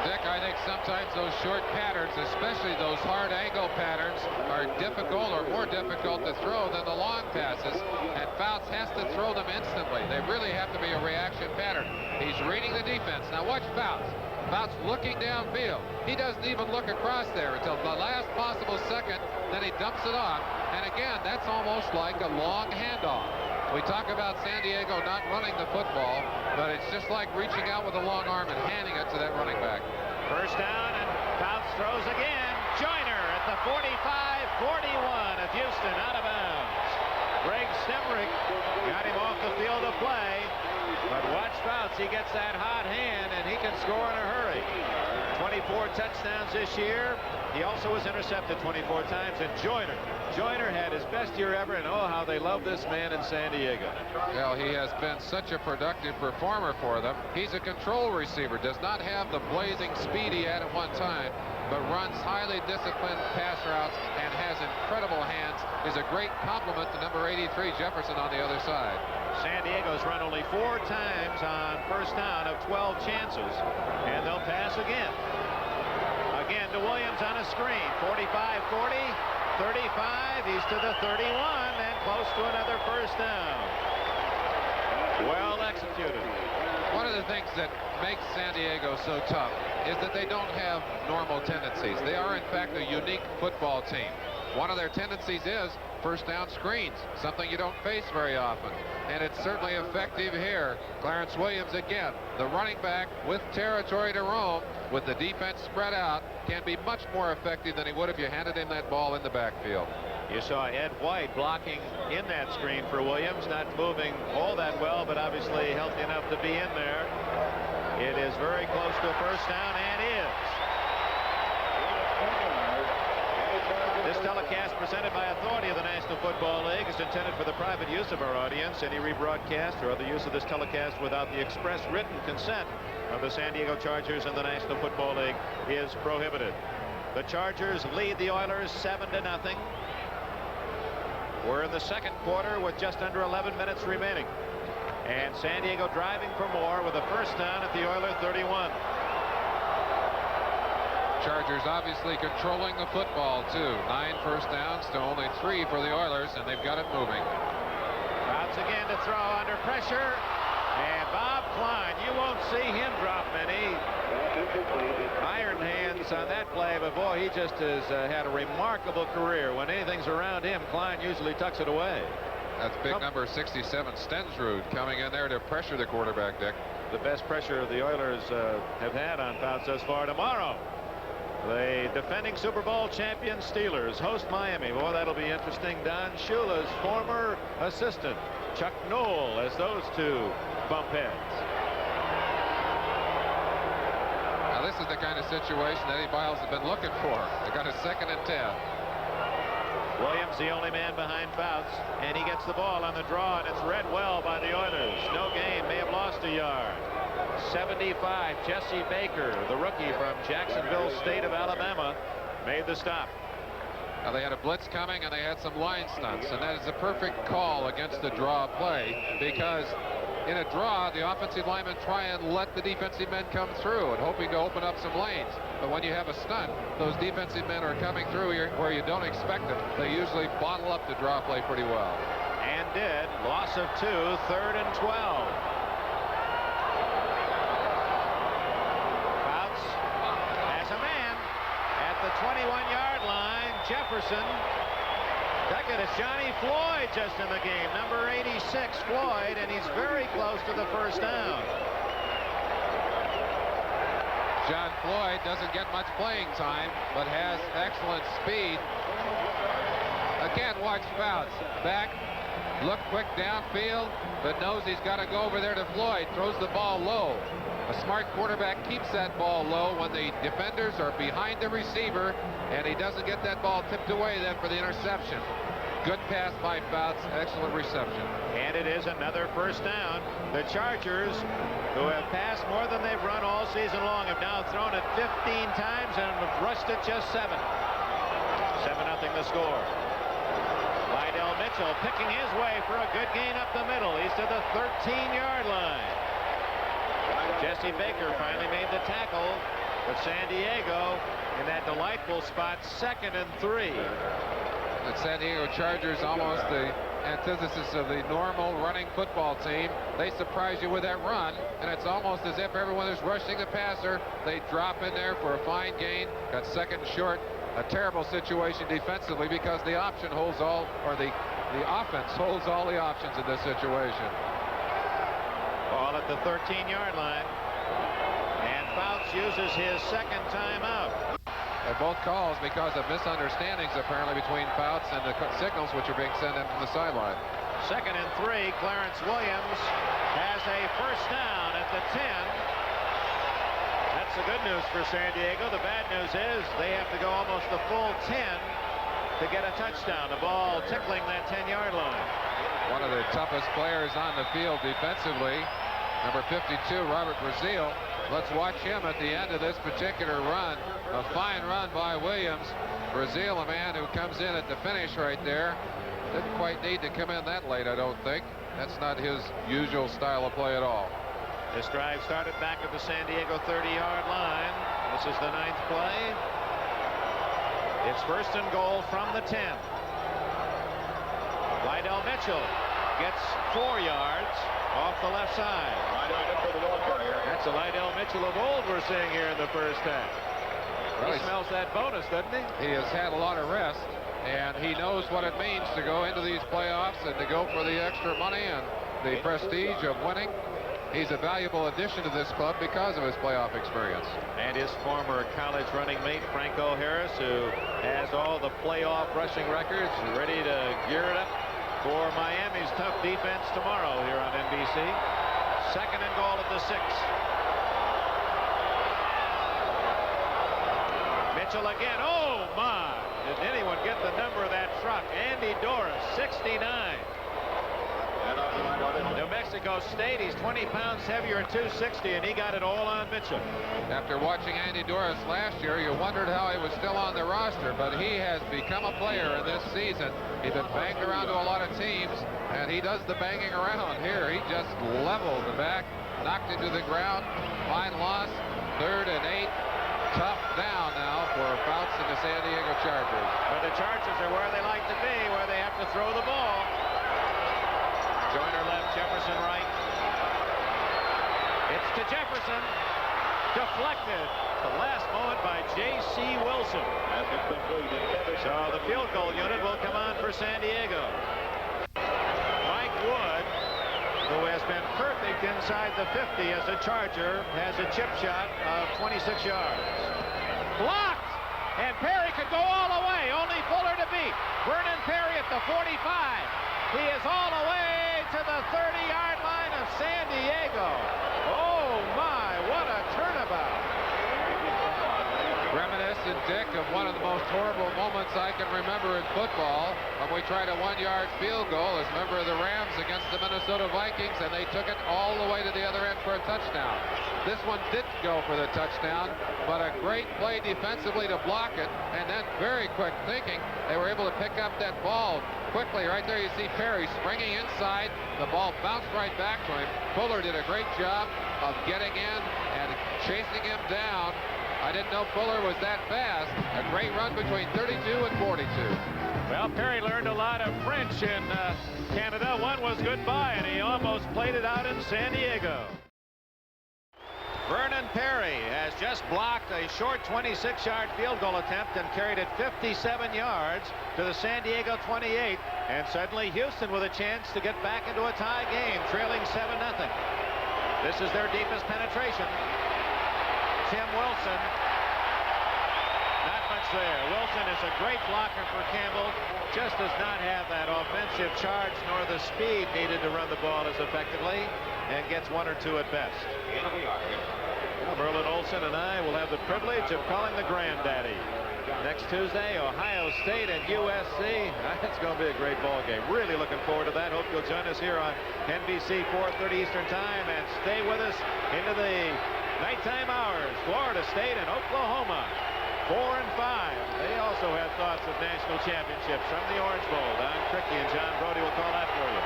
Dick, I think sometimes those short patterns, especially those hard angle patterns, are difficult or more difficult to throw than the long passes, and Fouts has to throw them instantly. They really have to be a reaction pattern. He's reading the defense. Now watch Fouts. Fouts looking downfield. He doesn't even look across there until the last possible second, then he dumps it off. And again, that's almost like a long handoff. We talk about San Diego not running the football, but it's just like reaching out with a long arm and handing it to that running back. First down, and Fouts throws again. Joyner at the 45-41 of Houston, out of bounds. Greg Stemrick got him off the field of play, but watch Fouts. He gets that hot hand, and he can score in a hurry. 24 touchdowns this year. He also was intercepted 24 times, and Joyner had his best year ever, and oh, how they love this man in San Diego. Well, he has been such a productive performer for them. He's a control receiver, does not have the blazing speed he had at one time, but runs highly disciplined pass routes and has incredible hands. Is a great compliment to number 83, Jefferson, on the other side. San Diego's run only 4 times on first down of 12 chances, and they'll pass again. Again to Williams on a screen. 45-40, 35. He's to the 31 and close to another first down. Well executed. One of the things that makes San Diego so tough is that they don't have normal tendencies. They are, in fact, a unique football team. One of their tendencies is first down screens, something you don't face very often. And it's certainly effective here. Clarence Williams again, the running back with territory to roam, with the defense spread out, can be much more effective than he would if you handed him that ball in the backfield. You saw Ed White blocking in that screen for Williams, not moving all that well, but obviously healthy enough to be in there. It is very close to a first down, and is. This telecast, presented by authority of the National Football League, is intended for the private use of our audience. Any rebroadcast or other use of this telecast without the express written consent of the San Diego Chargers and the National Football League is prohibited. The Chargers lead the Oilers 7-0. We're in the second quarter with just under 11 minutes remaining. And San Diego driving for more with a first down at the Oiler 31. Chargers obviously controlling the football, too. 9 first downs to only 3 for the Oilers, and they've got it moving. Fouts again to throw under pressure. And Bob Klein, you won't see him drop many iron hands on that play, but boy, he just has had a remarkable career. When anything's around him, Klein usually tucks it away. That's big number 67, Stensrud, coming in there to pressure the quarterback, Dick. The best pressure the Oilers have had on Fouts thus far. Tomorrow, the defending Super Bowl champion Steelers host Miami. Boy, that'll be interesting. Don Shula's former assistant, Chuck Noll, as those two bump heads. Now, this is the kind of situation Eddie Biles has been looking for. They got a 2nd and 10. Williams, the only man behind Fouts, and he gets the ball on the draw, and it's read well by the Oilers. No gain, may have lost a yard. 75, Jesse Baker, the rookie from Jacksonville State of Alabama, made the stop. Now, they had a blitz coming, and they had some line stunts, and that is a perfect call against the draw play, because in a draw, the offensive linemen try and let the defensive men come through and hoping to open up some lanes. But when you have a stunt, those defensive men are coming through where you don't expect them. They usually bottle up the draw play pretty well. And did. Loss of 2, 3rd and 12. Fouts has a man at the 21-yard line. Jefferson. Second is Johnny Floyd just in the game. Number 86, Floyd, and he's very close to the first down. John Floyd doesn't get much playing time, but has excellent speed. Again, watch Fouts. Back, Look quick downfield, but knows he's got to go over there to Floyd. Throws the ball low. A smart quarterback keeps that ball low when the defenders are behind the receiver, and he doesn't get that ball tipped away then for the interception. Good pass by Fouts. Excellent reception. And it is another first down. The Chargers, who have passed more than they've run all season long, have now thrown it 15 times and have rushed it just 7. 7-0 the score. Lydell Mitchell picking his way for a good gain up the middle. He's to the 13-yard line. Jesse Baker finally made the tackle, but San Diego in that delightful spot, 2nd and 3. The San Diego Chargers, almost the antithesis of the normal running football team. They surprise you with that run, and it's almost as if everyone is rushing the passer. They drop in there for a fine gain. Got 2nd and short. A terrible situation defensively because the option holds all, or the offense holds all the options in this situation. Ball at the 13-yard line, and Fouts uses his 2nd timeout. At both calls because of misunderstandings apparently between Fouts and the signals which are being sent in from the sideline. 2nd and 3. Clarence Williams has a first down at the 10. That's the good news for San Diego. The bad news is they have to go almost the full 10 to get a touchdown. The ball tickling that 10-yard line. One of the toughest players on the field defensively, number 52, Robert Brazil. Let's watch him at the end of this particular run. A fine run by Williams. Brazil, a man who comes in at the finish right there. Didn't quite need to come in that late, I don't think. That's not his usual style of play at all. This drive started back at the San Diego 30-yard line. This is the 9th play. It's 1st and goal from the 10. Lydell Mitchell gets 4 yards off the left side. That's the Lydell Mitchell of old we're seeing here in the first half. Well, he smells that bonus, doesn't he? He has had a lot of rest, and he knows what it means to go into these playoffs and to go for the extra money and the prestige of winning. He's a valuable addition to this club because of his playoff experience. And his former college running mate, Franco Harris, who has all the playoff rushing records, ready to gear it up for Miami's tough defense tomorrow here on NBC. 2nd and goal at the 6. Mitchell again. Oh, my. Did anyone get the number of that truck? Andy Doris, 69. New Mexico State, he's 20 pounds heavier at 260, and he got it all on Mitchell. After watching Andy Doris last year, you wondered how he was still on the roster, but he has become a player in this season. He's been banged around to a lot of teams, and he does the banging around. Here, he just leveled the back, knocked into the ground. Fine loss, 3rd and 8. Tough down now for Fouts and the San Diego Chargers. But the Chargers are where they like to be, where they have to throw the ball. Joyner left, Jefferson right. It's to Jefferson. Deflected the last moment by J.C. Wilson. So the field goal unit will come on for San Diego. Mike Wood, who has been perfect inside the 50 as a Charger, has a chip shot of 26 yards. Blocked! And Perry could go all the way. Only Fuller to beat. Vernon Perry at the 45. He is all the way to the 30-yard line of San Diego. Oh, my, what a turnabout. Reminiscent, Dick, of one of the most horrible moments I can remember in football when we tried a 1-yard field goal as a member of the Rams against the Minnesota Vikings, and they took it all the way to the other end for a touchdown. This one didn't go for the touchdown, but a great play defensively to block it, and then very quick thinking. They were able to pick up that ball quickly. Right there you see Perry springing inside. The ball bounced right back to him. Fuller did a great job of getting in and chasing him down. I didn't know Fuller was that fast. A great run between 32 and 42. Well, Perry learned a lot of French in Canada. One was goodbye, and he almost played it out in San Diego. Vernon Perry has just blocked a short 26-yard field goal attempt and carried it 57 yards to the San Diego 28. And suddenly Houston with a chance to get back into a tie game, trailing 7-0. This is their deepest penetration. Tim Wilson. Not much there. Wilson is a great blocker for Campbell. just does not have that offensive charge nor the speed needed to run the ball as effectively, and gets 1 or 2 at best. Merlin Olsen and I will have the privilege of calling the granddaddy next Tuesday. Ohio State and USC. That's going to be a great ball game. Really looking forward to that. Hope you'll join us here on NBC 4:30 Eastern Time, and stay with us into the nighttime hours. Florida State and Oklahoma, 4 and 5. They also have thoughts of national championships from the Orange Bowl. Don Crickey and John Brody will call that for you.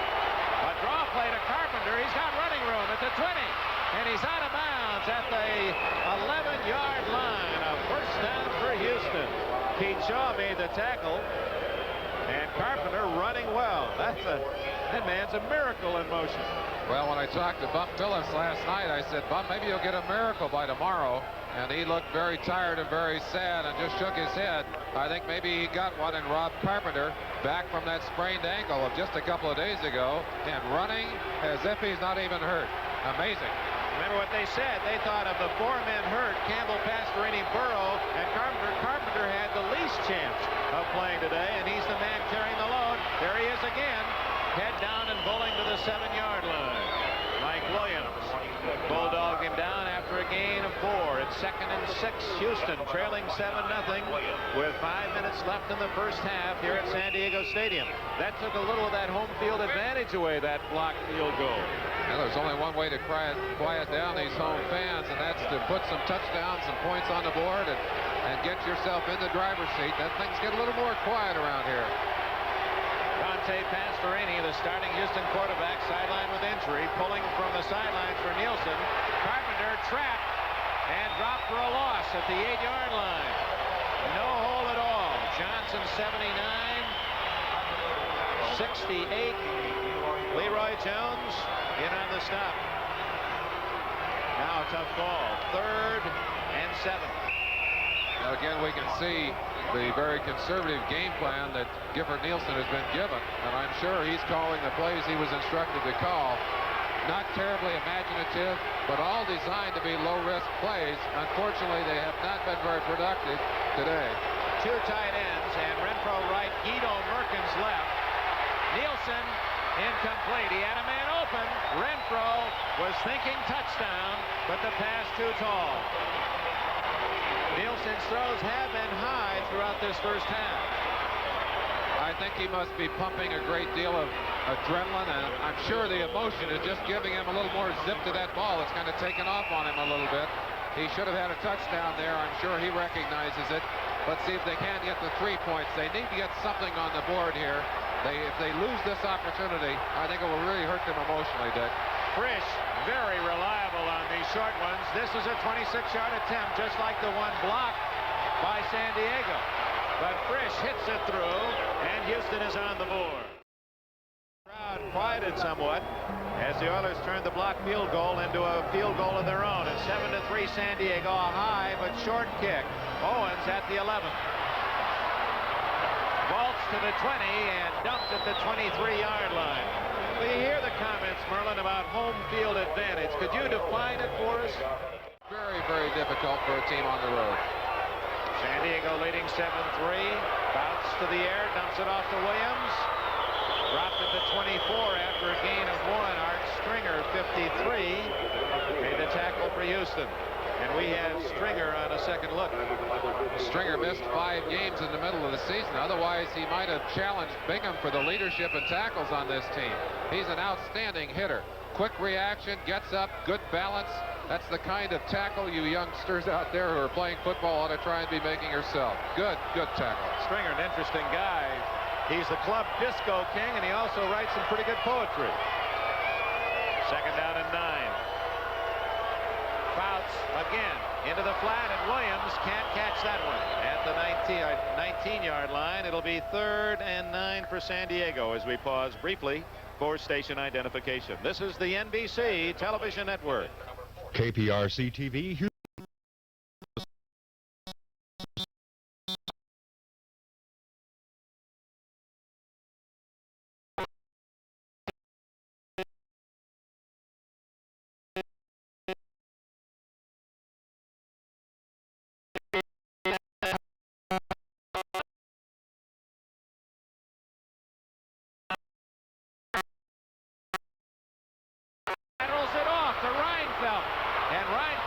A draw play to Carpenter. He's got running room at the 20. And he's out of bounds at the 11-yard line. A first down for Houston. Pete Shaw made the tackle. And Carpenter running well. That man's a miracle in motion. Well, when I talked to Bum Phillips last night, I said, Bum, maybe you'll get a miracle by tomorrow. And he looked very tired and very sad and just shook his head. I think maybe he got one in Rob Carpenter, back from that sprained ankle of just a couple of days ago, and running as if he's not even hurt. Amazing. Remember what they said. They thought of the 4 men hurt, Campbell, Pastorini, Burrow, and Carpenter. Carpenter had the least chance of playing today, and he's the man carrying the load. There he is again. Head down and bowling to the 7-yard line. Mike Williams bulldogged him down after a gain of 4. It's 2nd and 6. Houston trailing 7-0 with 5 minutes left in the first half here at San Diego Stadium. That took a little of that home field advantage away, that blocked field goal. Now, there's only one way to quiet down these home fans, and that's to put some touchdowns, some points on the board, and get yourself in the driver's seat. Then things get a little more quiet around here. Dante Pastorini, the starting Houston quarterback, sidelined with injury, pulling from the sidelines for Neilson. Carpenter trapped and dropped for a loss at the 8-yard line. No hole at all. Johnson 79, 68. Leroy Jones in on the stop. Now a tough ball. 3rd and 7. Now again, we can see the very conservative game plan that Gifford Neilson has been given, and I'm sure he's calling the plays he was instructed to call. Not terribly imaginative, but all designed to be low-risk plays. Unfortunately, they have not been very productive today. 2 tight ends, and Renfro right, Guido Merkins left. Neilson incomplete. He had a man open. Renfro was thinking touchdown, but the pass too tall. Neilson's throws have been high throughout this first half. I think he must be pumping a great deal of adrenaline, and I'm sure the emotion is just giving him a little more zip to that ball. It's kind of taken off on him a little bit. He should have had a touchdown there. I'm sure he recognizes it. Let's see if they can get the 3 points. They need to get something on the board here. If they lose this opportunity, I think it will really hurt them emotionally, Dick. Frisch, very reliable on these short ones. This is a 26-yard attempt, just like the one blocked by San Diego. But Frisch hits it through, and Houston is on the board. The crowd quieted somewhat as the Oilers turned the blocked field goal into a field goal of their own. It's 7-3 San Diego, a high but short kick. Owens at the 11. Vaults to the 20 and dumped at the 23-yard line. We hear the comments, Merlin, about home field advantage. Could you define it for us? Very, very difficult for a team on the road. San Diego leading 7-3. Bounce to the air, dumps it off to Williams. Dropped at the 24 after a gain of 1. Art Stringer, 53, made the tackle for Houston. And we have Stringer on a second look. Stringer missed 5 games in the middle of the season. Otherwise, he might have challenged Bingham for the leadership and tackles on this team. He's an outstanding hitter. Quick reaction, gets up, good balance. That's the kind of tackle you youngsters out there who are playing football ought to try and be making yourself. Good tackle. Stringer, an interesting guy. He's the club disco king, and he also writes some pretty good poetry. 2nd down and 9. Fouts again into the flat, and Williams can't catch that one at the 19-yard line. It'll be 3rd and 9 for San Diego as we pause briefly for station identification. This is the NBC television network. KPRC TV.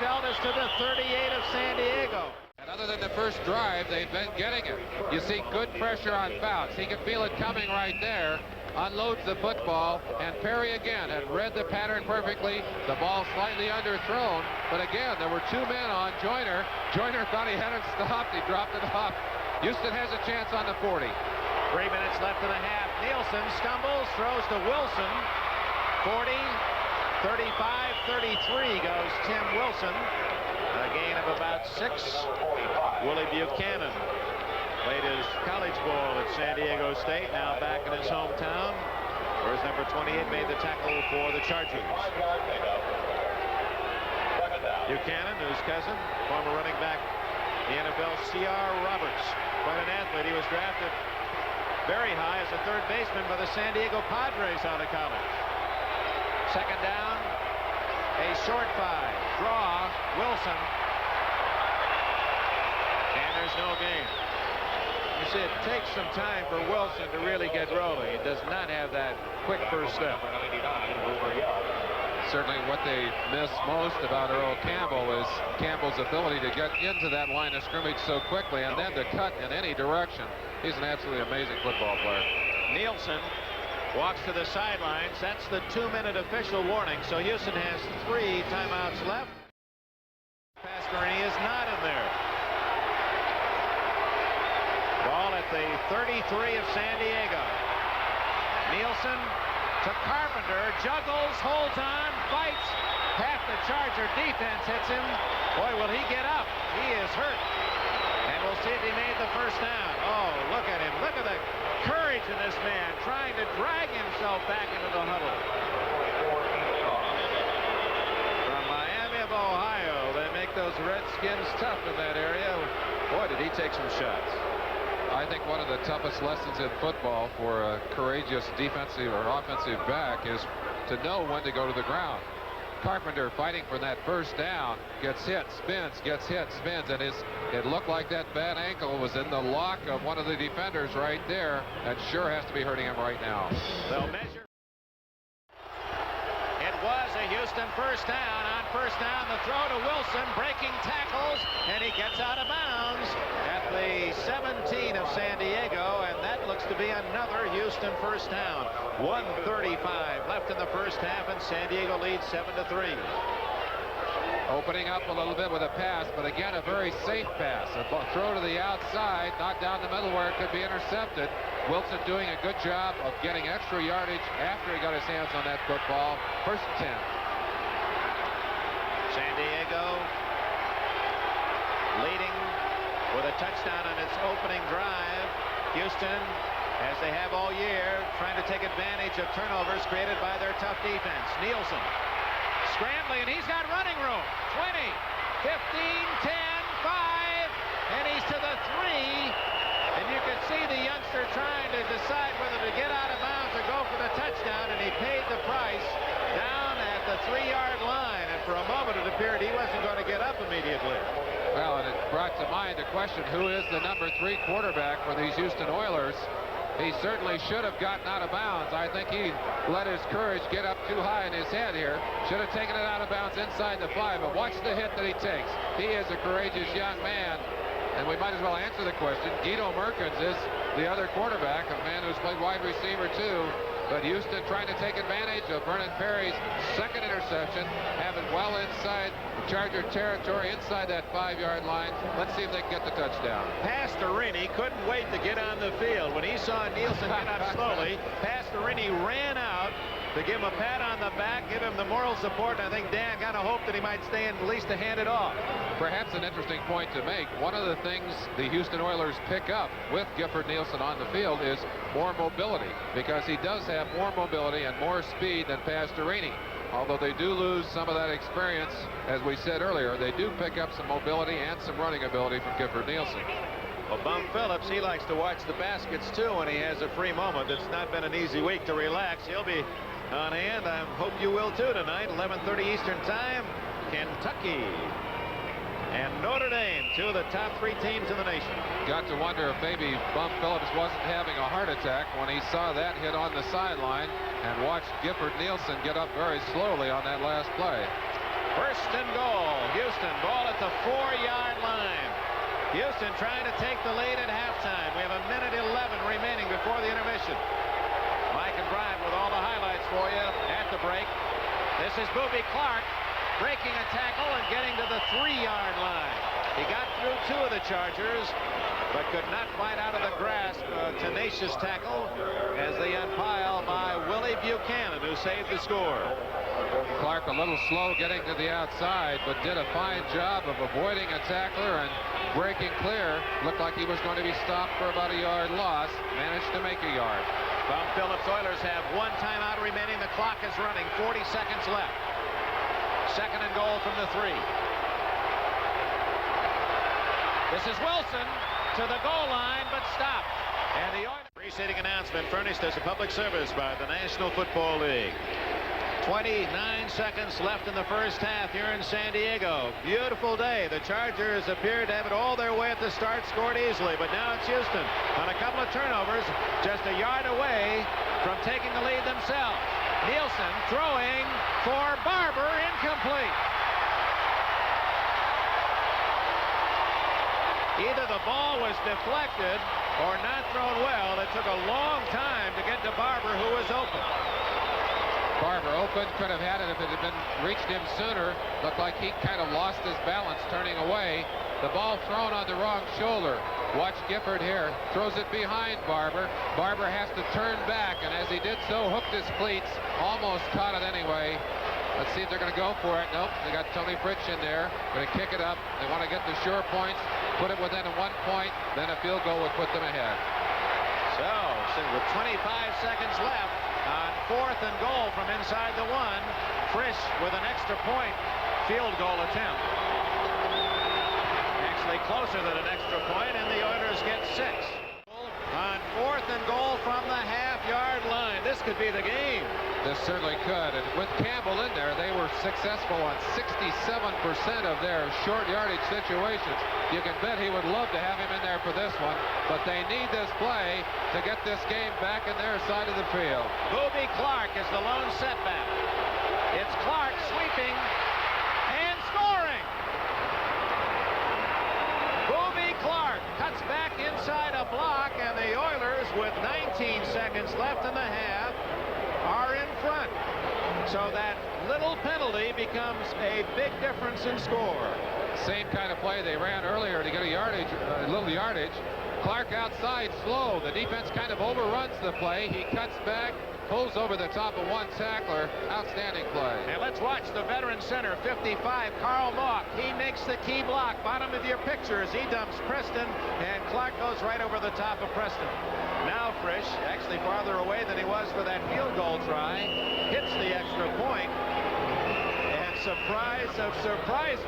dealt is to the 38 of San Diego. And other than the first drive, they've been getting it. You see good pressure on Fouts. He can feel it coming right there. Unloads the football, and Perry again had read the pattern perfectly. The ball slightly underthrown, but again, there were 2 men on Joyner. Joyner thought he had him stopped. He dropped it off. Houston has a chance on the 40. 3 minutes left in the half. Neilson stumbles, throws to Wilson. 40, 35, 33 goes Tim Wilson. A gain of about 6. Willie Buchanan played his college ball at San Diego State, now back in his hometown, where his number 28 made the tackle for the Chargers. Buchanan, his cousin, former running back, the NFL, C.R. Roberts. Quite an athlete. He was drafted very high as a third baseman by the San Diego Padres out of college. Second down, a short 5. Draw, Wilson. And there's no gain. You see, it takes some time for Wilson to really get rolling. He does not have that quick first step. Certainly what they miss most about Earl Campbell is Campbell's ability to get into that line of scrimmage so quickly and then to cut in any direction. He's an absolutely amazing football player. Nielsen walks to the sidelines. That's the 2-minute official warning. So Houston has 3 timeouts left. Pastorini is not in there. Ball at the 33 of San Diego. Nielsen to Carpenter, juggles, holds on, fights. Half the Charger defense hits him. Boy, will he get up. He is hurt. And we'll see if he made the first down. Oh, look at him. Look at the courage of this man trying to drag himself back into the huddle. From Miami of Ohio, they make those Redskins tough in that area. Boy, did he take some shots. I think one of the toughest lessons in football for a courageous defensive or offensive back is to know when to go to the ground. Carpenter fighting for that first down, gets hit, spins, gets hit, spins, and it looked like that bad ankle was in the lock of one of the defenders right there, and sure has to be hurting him right now. They'll measure. It was a Houston first down. On first down, the throw to Wilson, breaking tackles, and he gets out of bounds at the 17 of San Diego, and that looks to be another Houston first down. 1:35 left in the first half, and San Diego leads 7-3. Opening up a little bit with a pass, but again, a very safe pass. A throw to the outside, not down the middle where it could be intercepted. Wilson doing a good job of getting extra yardage after he got his hands on that football. First and 10. San Diego leading with a touchdown on its opening drive. Houston, as they have all year, trying to take advantage of turnovers created by their tough defense. Nielsen scrambling, and he's got running room. 20, 15, 10, 5, and he's to the 3. And you can see the youngster trying to decide whether to get out of bounds or go for the touchdown, and he paid the price down at the 3-yard line. And for a moment it appeared he wasn't going to get up immediately. Well, and it brought to mind the question, who is the number 3 quarterback for these Houston Oilers? He certainly should have gotten out of bounds. I think he let his courage get up too high in his head here. Should have taken it out of bounds inside the 5, but watch the hit that he takes. He is a courageous young man, and we might as well answer the question. Guido Merkins is the other quarterback, a man who's played wide receiver too. But Houston trying to take advantage of Vernon Perry's second interception, have it well inside Charger territory, inside that 5-yard line. Let's see if they can get the touchdown. Pastorini couldn't wait to get on the field. When he saw Nielsen get up slowly, Pastorini ran out to give him a pat on the back, give him the moral support. And I think Dan kind of hoped that he might stay in at least to hand it off. Perhaps an interesting point to make. One of the things the Houston Oilers pick up with Gifford Neilson on the field is more mobility, because he does have more mobility and more speed than Pastorini. Although they do lose some of that experience, as we said earlier, they do pick up some mobility and some running ability from Gifford Neilson. Well, Bum Phillips, he likes to watch the baskets too when he has a free moment. It's not been an easy week to relax. He'll be on hand. I hope you will too tonight. 11:30 Eastern Time. Kentucky and Notre Dame, 2 of the top 3 teams in the nation. Got to wonder if maybe Bum Phillips wasn't having a heart attack when he saw that hit on the sideline and watched Gifford Neilson get up very slowly on that last play. First and goal. Houston, ball at the 4-yard line. Houston trying to take the lead at halftime. We have 1:11 remaining before the intermission. Mike and Brian with all the highlights for you at the break. This is Boobie Clark breaking a tackle and getting to the 3-yard line. He got through 2 of the Chargers, but could not fight out of the grasp. A tenacious tackle as they unpile by Willie Buchanan, who saved the score. Clark a little slow getting to the outside, but did a fine job of avoiding a tackler and breaking clear. Looked like he was going to be stopped for about a yard loss. Managed to make a yard. Bum Phillips Oilers have 1 timeout remaining. The clock is running. 40 seconds left. Second and goal from the 3. This is Wilson to the goal line, but stopped. And the Oilers. Preceding announcement furnished as a public service by the National Football League. 29 seconds left in the first half here in San Diego. Beautiful day. The Chargers appeared to have it all their way at the start, scored easily, but now it's Houston on a couple of turnovers, just a yard away from taking the lead themselves. Neilson throwing for Barber, incomplete. Either the ball was deflected or not thrown well. It took a long time to get to Barber, who was open. Barber open, could have had it if it had been reached him sooner. Looked like he kind of lost his balance turning away. The ball thrown on the wrong shoulder. Watch Gifford here. Throws it behind Barber. Barber has to turn back, and as he did so, hooked his cleats. Almost caught it anyway. Let's see if they're going to go for it. Nope, they got Tony Fritsch in there. Going to kick it up. They want to get the sure points, put it within 1 point, then a field goal would put them ahead. So with 25 seconds left, on 4th and goal from inside the 1, Frisch with an extra point field goal attempt. Actually closer than an extra point, and the Oilers get 6. On 4th and goal from the half-yard line. This could be the game. This certainly could, and with Campbell in there, they were successful on 67% of their short yardage situations. You can bet he would love to have him in there for this one, but they need this play to get this game back in their side of the field. Boobie Clark is the lone setback. It's Clark sweeping and scoring. Boobie Clark cuts back inside a block, and the Oilers, with 19 seconds left in the half, are in front. So that little penalty becomes a big difference in score. Same kind of play they ran earlier to get a little yardage. Clark outside slow. The defense kind of overruns the play. He cuts back, pulls over the top of 1 tackler. Outstanding play. And let's watch the veteran center, 55, Carl Mock. He makes the key block. Bottom of your picture as he dumps Preston, and Clark goes right over the top of Preston. Now Frisch, actually farther away than he was for that field goal try, hits the extra point. And surprise of surprises,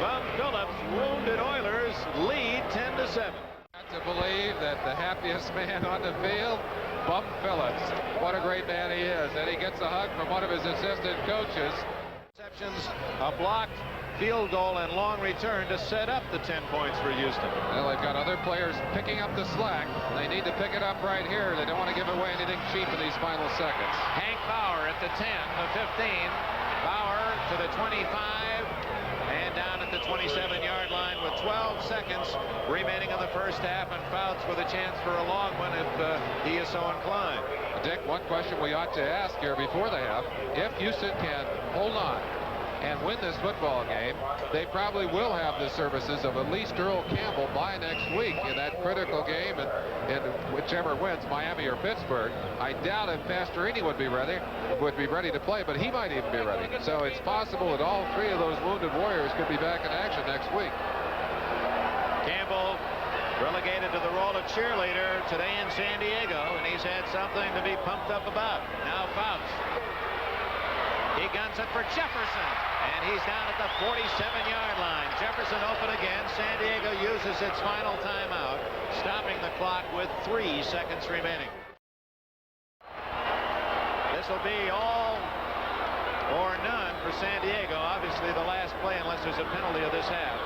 Bum Phillips wounded Oilers lead 10-7. To believe that the happiest man on the field, Bum Phillips. What a great man he is. And he gets a hug from one of his assistant coaches. Receptions, a blocked field goal and long return to set up the 10 points for Houston. Well, they've got other players picking up the slack. They need to pick it up right here. They don't want to give away anything cheap in these final seconds. Hank Bauer at the 10, the 15. Bauer to the 25. And down at the 27-yard line with 12 seconds remaining in the first half, and Fouts with a chance for a long one if he is so inclined. Dick, one question we ought to ask here before the half, if Houston can hold on and win this football game, they probably will have the services of at least Earl Campbell by next week in that critical game, and whichever wins, Miami or Pittsburgh. I doubt if Pastorini would be ready to play, but he might even be ready. So it's possible that all 3 of those wounded Warriors could be back in action next week. Campbell relegated to the role of cheerleader today in San Diego, and he's had something to be pumped up about. Now Fouts. He guns it for Jefferson, and he's down at the 47-yard line. Jefferson open again. San Diego uses its final timeout, stopping the clock with 3 seconds remaining. This will be all or none for San Diego. Obviously the last play, unless there's a penalty of this half.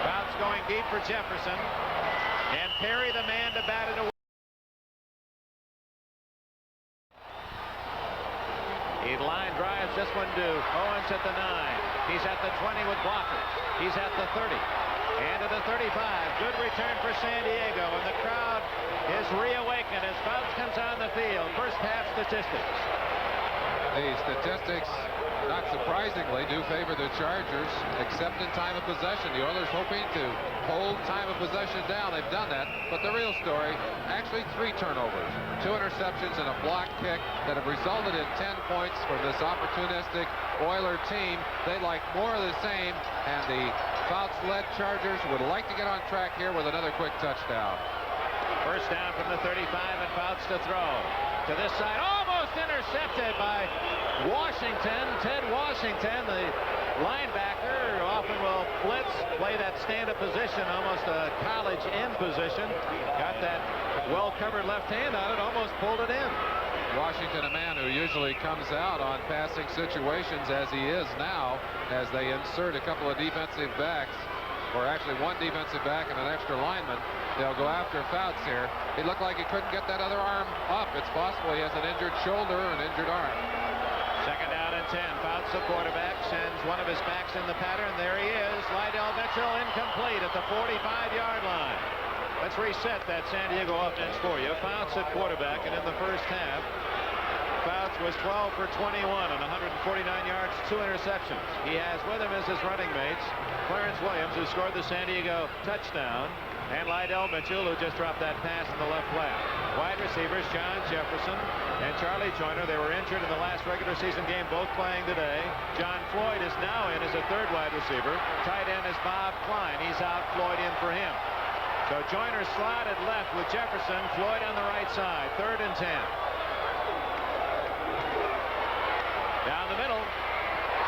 Fouts going deep for Jefferson, and Perry the man to bat it away. He line drives this one to Owens at the 9. He's at the 20 with blockers. He's at the 30. And to the 35. Good return for San Diego. And the crowd is reawakened as Fouts comes on the field. First half statistics. The statistics, not surprisingly, do favor the Chargers, except in time of possession. The Oilers hoping to hold time of possession down. They've done that. But the real story, actually 3 turnovers, 2 interceptions, and a block kick that have resulted in 10 points for this opportunistic Oiler team. They like more of the same, and the Fouts-led Chargers would like to get on track here with another quick touchdown. First down from the 35, and Fouts to throw. To this side, almost intercepted by Washington. Ted Washington, the linebacker, often will blitz, play that stand-up position, almost a college end position. Got that well-covered left hand on it, almost pulled it in. Washington, a man who usually comes out on passing situations as he is now, as they insert a couple of defensive backs, or actually one defensive back and an extra lineman. They'll go after Fouts here. It looked like he couldn't get that other arm up. It's possible he has an injured shoulder or an injured arm. Second down and 10. Fouts, the quarterback, sends one of his backs in the pattern. There he is. Lydell Mitchell incomplete at the 45-yard line. Let's reset that San Diego offense for you. Fouts at quarterback, and in the first half, Fouts was 12 for 21 on 149 yards, 2 interceptions. He has with him as his running mates Clarence Williams, who scored the San Diego touchdown, and Lydell Mitchell, who just dropped that pass in the left flat. Wide receivers John Jefferson and Charlie Joyner. They were injured in the last regular season game, both playing today. John Floyd is now in as a third wide receiver. Tight end is Bob Klein. He's out, Floyd in for him. So Joyner slotted left with Jefferson, Floyd on the right side. 3rd and 10. Down the middle,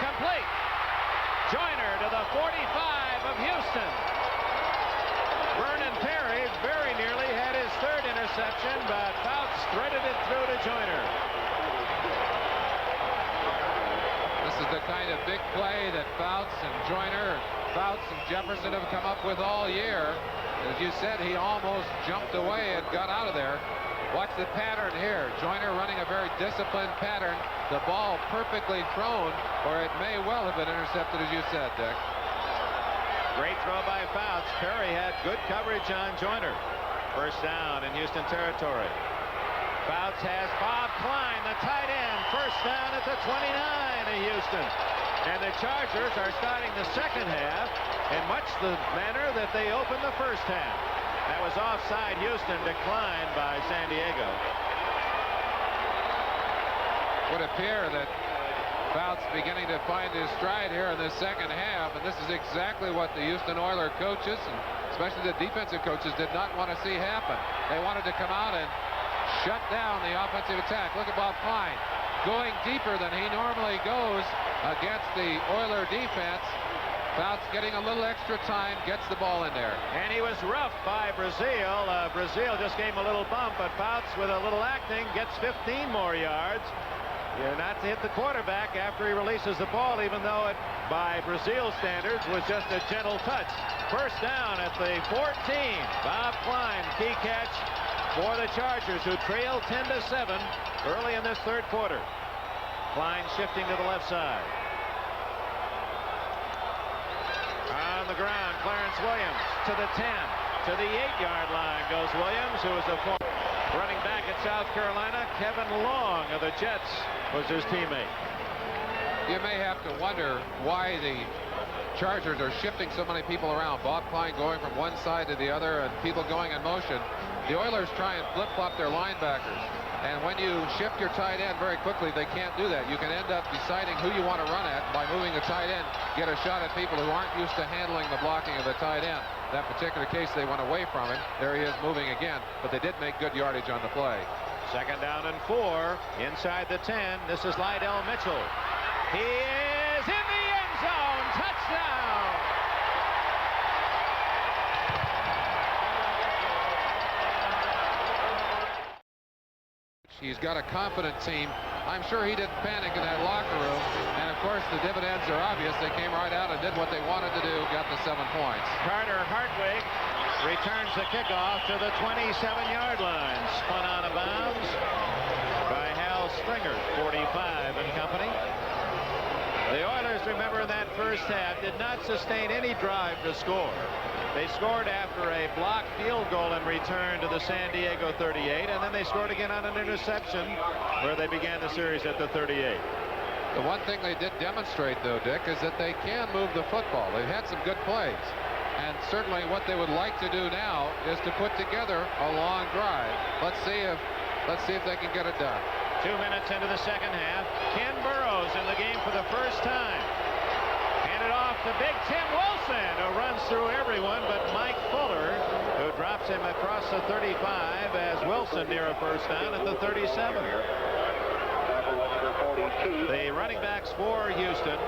complete. Joyner to the 45 of Houston. Vernon Perry very nearly had his 3rd interception, but Fouts threaded it through to Joyner. This is the kind of big play that Fouts and Joyner, Fouts and Jefferson have come up with all year. As you said, he almost jumped away and got out of there. Watch the pattern here. Joyner running a very disciplined pattern. The ball perfectly thrown, or it may well have been intercepted, as you said, Dick. Great throw by Fouts. Perry had good coverage on Joyner. First down in Houston territory. Fouts has Bob Klein, the tight end. First down at the 29 of Houston. And the Chargers are starting the second half in much the manner that they opened the first half. That was offside. Houston declined by San Diego. Would appear that Fouts beginning to find his stride here in the second half, and this is exactly what the Houston Oilers coaches, and especially the defensive coaches, did not want to see happen. They wanted to come out and shut down the offensive attack. Look at Bob Klein going deeper than he normally goes against the Oiler defense. Fouts getting a little extra time, gets the ball in there. And he was roughed by Brazil. Brazil just gave him a little bump, but Fouts with a little acting gets 15 more yards. You're not to hit the quarterback after he releases the ball, even though it, by Brazil standards, was just a gentle touch. First down at the 14. Bob Klein, key catch for the Chargers, who trailed 10-7 early in this third quarter. Klein shifting to the left side. On the ground, Clarence Williams to the 10. To the 8-yard line goes Williams, who is a former running back at South Carolina. Kevin Long of the Jets was his teammate. You may have to wonder why the Chargers are shifting so many people around. Bob Klein going from one side to the other and people going in motion. The Oilers try and flip-flop their linebackers. And when you shift your tight end very quickly, they can't do that. You can end up deciding who you want to run at by moving the tight end, get a shot at people who aren't used to handling the blocking of the tight end. That particular case, they went away from him. There he is moving again, but they did make good yardage on the play. Second down and 4 inside the 10. This is Lydell Mitchell. He is in the end zone. Touchdown. He's got a confident team. I'm sure he didn't panic in that locker room. And, of course, the dividends are obvious. They came right out and did what they wanted to do, got the 7 points. Carter Hartwig returns the kickoff to the 27-yard line. Spun out of bounds by Hal Stringer, 45, and company. The Oilers, remember, in that first half did not sustain any drive to score. They scored after a blocked field goal in return to the San Diego 38, and then they scored again on an interception where they began the series at the 38. The one thing they did demonstrate, though, Dick, is that they can move the football. They've had some good plays. And certainly what they would like to do now is to put together a long drive. Let's see if they can get it done. 2 minutes into the second half. Ken Burrows in the game for the first time. Handed off to big Tim Wilson, who runs through everyone but Mike Fuller, who drops him across the 35 as Wilson near a first down at the 37. The running backs for Houston,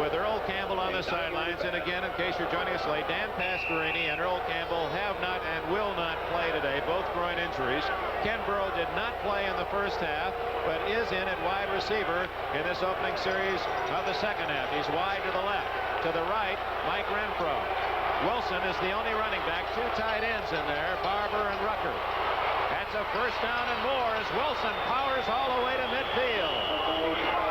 with Earl Campbell on the sidelines. And again, in case you're joining us late, Dan Pastorini and Earl Campbell have not and will not play today, both groin injuries. Ken Burrow did not play in the first half, but is in at wide receiver in this opening series of the second half. He's wide to the left. To the right, Mike Renfro. Wilson is the only running back. 2 tight ends in there, Barber and Rucker. That's a first down and more as Wilson powers all the way to midfield.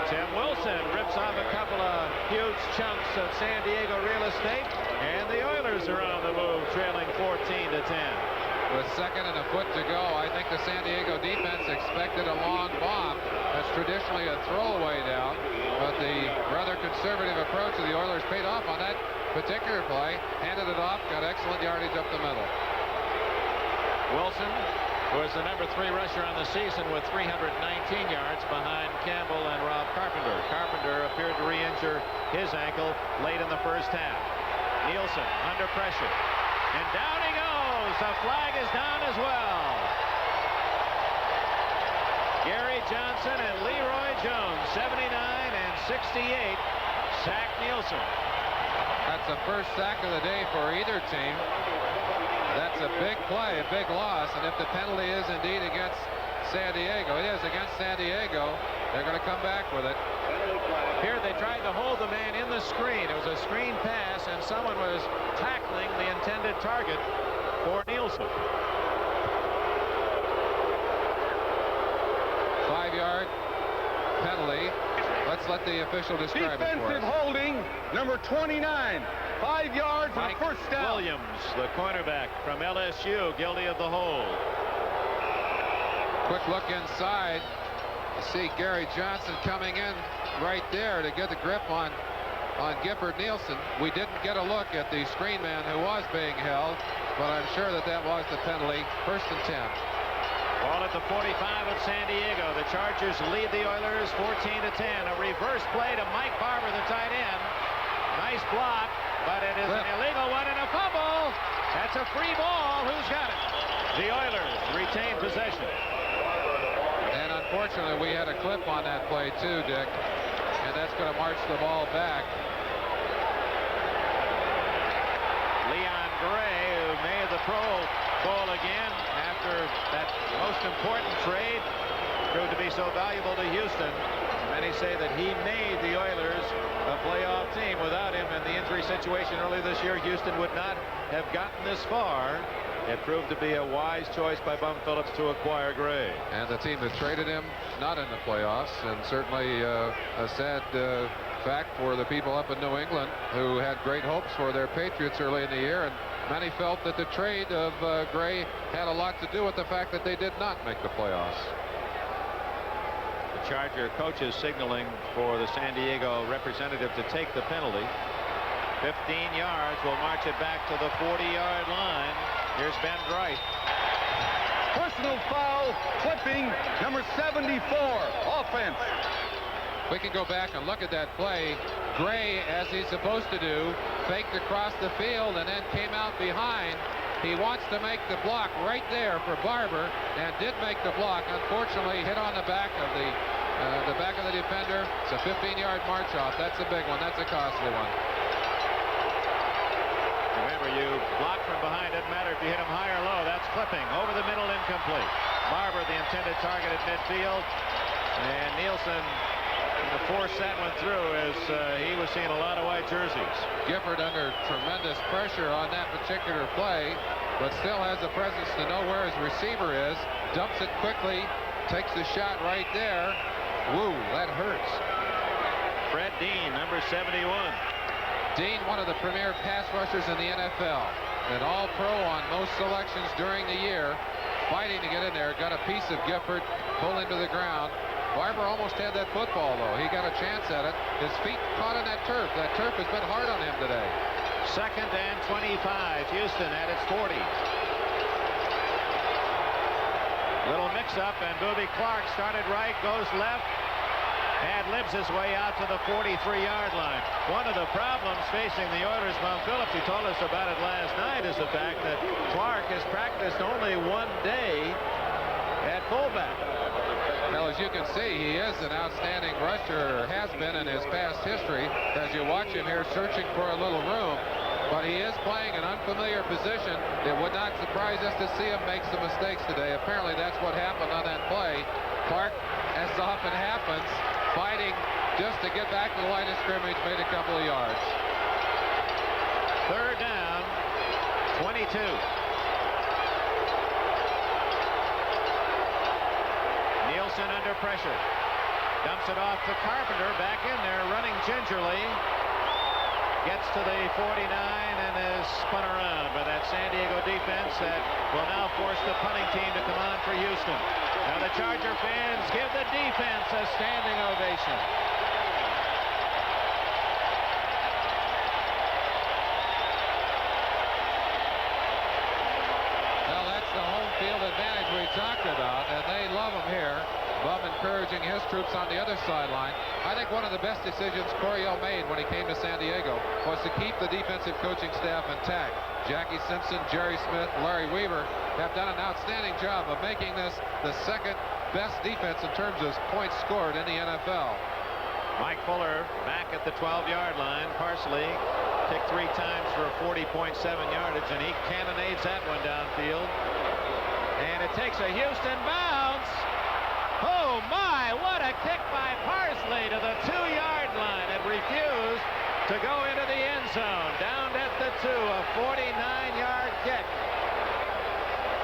Tim Wilson rips off a couple of huge chunks of San Diego real estate, and the Oilers are on the move, trailing 14-10. With 2nd and a foot to go, I think the San Diego defense expected a long bomb. That's traditionally a throwaway down, but the rather conservative approach of the Oilers paid off on that particular play. Handed it off, got excellent yardage up the middle. Wilson was the number 3 rusher on the season with 319 yards behind Campbell and Rob Carpenter. Carpenter appeared to re-injure his ankle late in the first half. Neilson under pressure. And down he goes. The flag is down as well. Gary Johnson and Leroy Jones, 79 and 68, sack Neilson. That's the first sack of the day for either team. That's a big play, a big loss, and if the penalty is indeed against San Diego, it is against San Diego, they're going to come back with it. Here they tried to hold the man in the screen. It was a screen pass, and someone was tackling the intended target for Neilson. 5-yard penalty. Let's let the official describe it for us. Defensive holding, number 29. 5 yards and a first down. Williams, the cornerback from LSU, guilty of the hold. Quick look inside. You see Gary Johnson coming in right there to get the grip on Gifford Neilson. We didn't get a look at the screen man who was being held, but I'm sure that was the penalty. 1st and 10. Ball at the 45 of San Diego. The Chargers lead the Oilers 14-10. A reverse play to Mike Barber, the tight end. Nice block, but it is an illegal one and a fumble. That's a free ball. Who's got it? The Oilers retain possession. And unfortunately, we had a clip on that play too, Dick. And that's going to march the ball back. Leon Gray, who made the Pro Bowl again after that most important trade, proved to be so valuable to Houston. Many say that he made the Oilers a playoff team. Without him in the injury situation earlier this year, Houston would not have gotten this far. It proved to be a wise choice by Bum Phillips to acquire Gray. And the team that traded him, not in the playoffs, and certainly a sad fact for the people up in New England who had great hopes for their Patriots early in the year, and many felt that the trade of Gray had a lot to do with the fact that they did not make the playoffs. The Charger coaches signaling for the San Diego representative to take the penalty. 15 yards, will march it back to the 40-yard line. Here's Ben Bright. Personal foul, clipping, number 74, offense. We can go back and look at that play. Gray, as he's supposed to do, faked across the field and then came out behind. He wants to make the block right there for Barber, and did make the block. Unfortunately, hit on the back of the defender. It's a 15-yard march off. That's a big one. That's a costly one. Remember, you block from behind. Doesn't matter if you hit him high or low. That's clipping. Over the middle, incomplete. Barber, the intended target at midfield. And Neilson, to force that one through, as he was seeing a lot of white jerseys. Gifford under tremendous pressure on that particular play, but still has the presence to know where his receiver is. Dumps it quickly, takes the shot right there, Woo, that hurts. Fred Dean, number 71. Dean, one of the premier pass rushers in the NFL. An all-pro on most selections during the year. Fighting to get in there. Got a piece of Gifford. Pulled him to the ground. Barber almost had that football, though. He got a chance at it. His feet caught on that turf. That turf has been hard on him today. 2nd and 25. Houston at its 40. Little mix-up, and Boobie Clark started right, goes left, ad-libs his way out to the 43-yard line. One of the problems facing the Oilers, Mom Phillips, who told us about it last night, is the fact that Clark has practiced only one day at fullback. Well, as you can see, he is an outstanding rusher, or has been in his past history, as you watch him here searching for a little room. But he is playing an unfamiliar position. It would not surprise us to see him make some mistakes today. Apparently, that's what happened on that play. Clark, as often happens, fighting just to get back to the line of scrimmage, made a couple of yards. 3rd down, 22. Neilson under pressure. Dumps it off to Carpenter, back in there, running gingerly. Gets to the 49 and is spun around by that San Diego defense that will now force the punting team to come on for Houston. Now the Charger fans give the defense a standing ovation. Well, that's the home field advantage we talked about, and they love him here. Bub encouraging his troops on the other sideline. I think one of the best decisions Coryell made when he came to San Diego was to keep the defensive coaching staff intact. Jackie Simpson, Jerry Smith, Larry Weaver have done an outstanding job of making this the 2nd best defense in terms of points scored in the NFL. Mike Fuller back at the 12-yard line. Parsley kicked 3 times for a 40.7 yardage, and he cannonades that one downfield. And it takes a Houston bounce. Oh my, what a kick by Parsley to the 2-yard line. It refused to go into the end zone. Down at the 2, a 49-yard kick.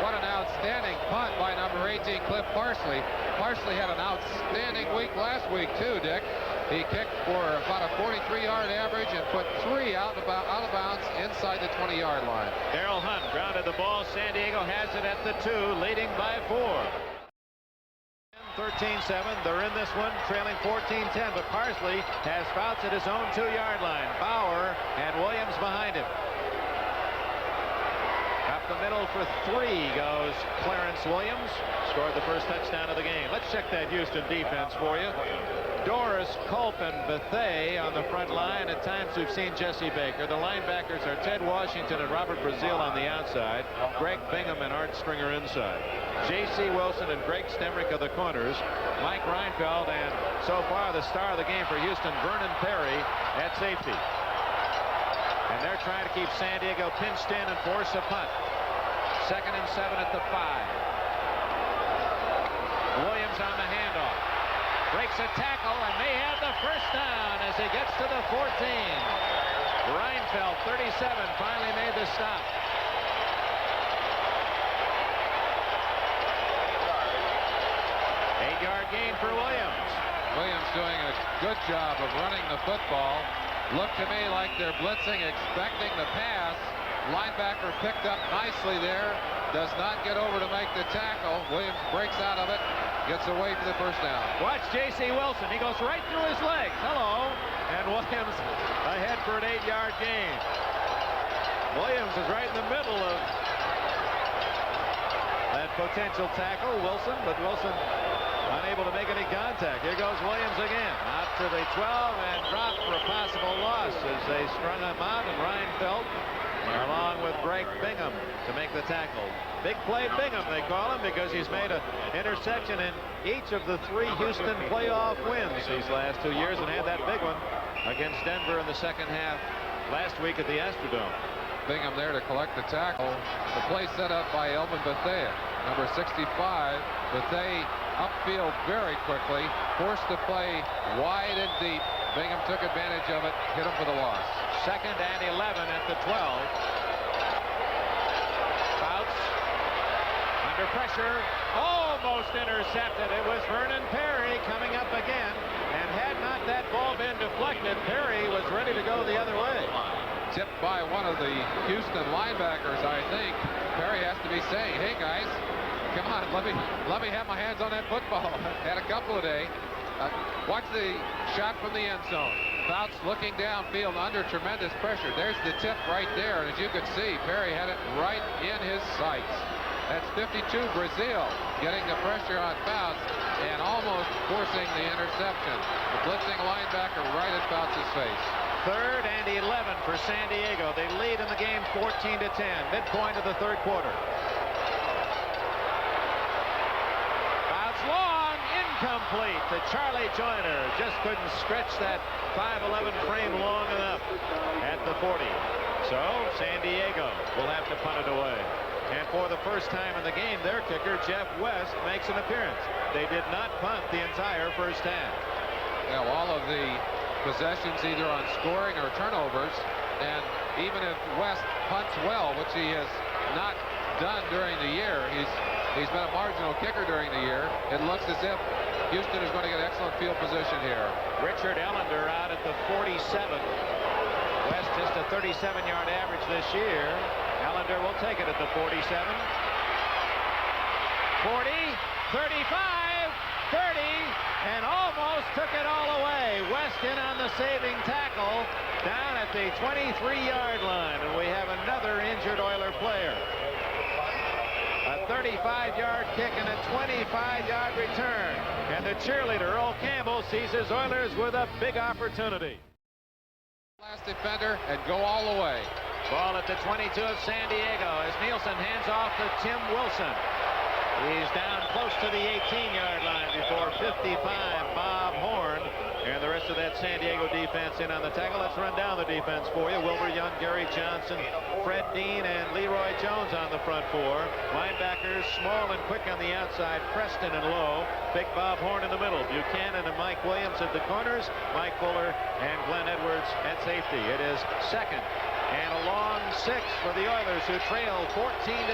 What an outstanding punt by number 18, Cliff Parsley. Parsley had an outstanding week last week too, Dick. He kicked for about a 43-yard average and put 3 out of bounds inside the 20-yard line. Darrell Hunt grounded the ball. San Diego has it at the 2, leading by 4. 13-7. They're in this one, trailing 14-10, but Parsley has Fouts at his own 2-yard line. Bauer and Williams behind him. Up the middle for 3 goes Clarence Williams. Scored the first touchdown of the game. Let's check that Houston defense for you. Doris, Culp, and Bethea on the front line. At times we've seen Jesse Baker. The linebackers are Ted Washington and Robert Brazil on the outside. Greg Bingham and Art Stringer inside. J.C. Wilson and Greg Stemrick are the corners. Mike Reinfeld and so far the star of the game for Houston, Vernon Perry at safety. And they're trying to keep San Diego pinched in and force a punt. 2nd and 7 at the 5. Williams on the handoff. Breaks a tackle and may have the first down as he gets to the 14. Reinfeld, 37, finally made the stop. Eight-yard gain for Williams. Williams doing a good job of running the football. Looked to me like they're blitzing, expecting the pass. Linebacker picked up nicely there. Does not get over to make the tackle. Williams breaks out of it. Gets away for the first down. Watch J.C. Wilson. He goes right through his legs. Hello. And Williams ahead for an 8-yard gain. Williams is right in the middle of that potential tackle. Wilson, but Wilson unable to make any contact. Here goes Williams again. Out to the 12 and dropped for a possible loss as they strung him out, and Reinfeld along with Greg Bingham to make the tackle. Big play Bingham, they call him, because he's made an interception in each of the 3 Houston playoff wins these last 2 years, and had that big one against Denver in the second half last week at the Astrodome. Bingham there to collect the tackle. The play set up by Elvin Bethea, number 65. Bethea upfield very quickly, forced the play wide and deep. Bingham took advantage of it, hit him for the loss. 2nd and 11 at the 12. Fouts under pressure. Oh, almost intercepted. It was Vernon Perry coming up again, and had not that ball been deflected, Perry was ready to go the other way. Tipped by one of the Houston linebackers, I think. Perry has to be saying, hey guys, come on, let me have my hands on that football. Had a couple today. Watch the shot from the end zone. Fouts looking downfield under tremendous pressure. There's the tip right there, and as you can see, Perry had it right in his sights. That's 52 Brazil getting the pressure on Fouts and almost forcing the interception. The blitzing linebacker right at Fouts' face. 3rd and 11 for San Diego. They lead in the game 14-10, midpoint of the 3rd quarter. Fouts long, incomplete to Charlie Joyner. Just couldn't stretch that 5'11" frame long enough at the 40. So San Diego will have to punt it away. And for the first time in the game, their kicker, Jeff West, makes an appearance. They did not punt the entire first half. Well, all of the possessions either on scoring or turnovers, and even if West punts well, which he has not done during the year, he's been a marginal kicker during the year, it looks as if Houston is going to get excellent field position here. Richard Ellender out at the 47. West just a 37-yard average this year. Ellender will take it at the 47. 40, 35, 30, and almost took it all away. West in on the saving tackle down at the 23-yard line, and we have another injured Oiler player. A 35-yard kick and a 25-yard return. And the cheerleader, Earl Campbell, sees his Oilers with a big opportunity. Last defender and go all the way. Ball at the 22 of San Diego as Neilson hands off to Tim Wilson. He's down close to the 18-yard line before 55, Bob Horn. And the rest of that San Diego defense in on the tackle. Let's run down the defense for you. Wilbur Young, Gary Johnson, Fred Dean, and Leroy Jones on the front 4. Linebackers, small and quick on the outside, Preston and Lowe. Big Bob Horn in the middle. Buchanan and Mike Williams at the corners. Mike Fuller and Glenn Edwards at safety. It is 2nd and a long 6 for the Oilers, who trail 14-10.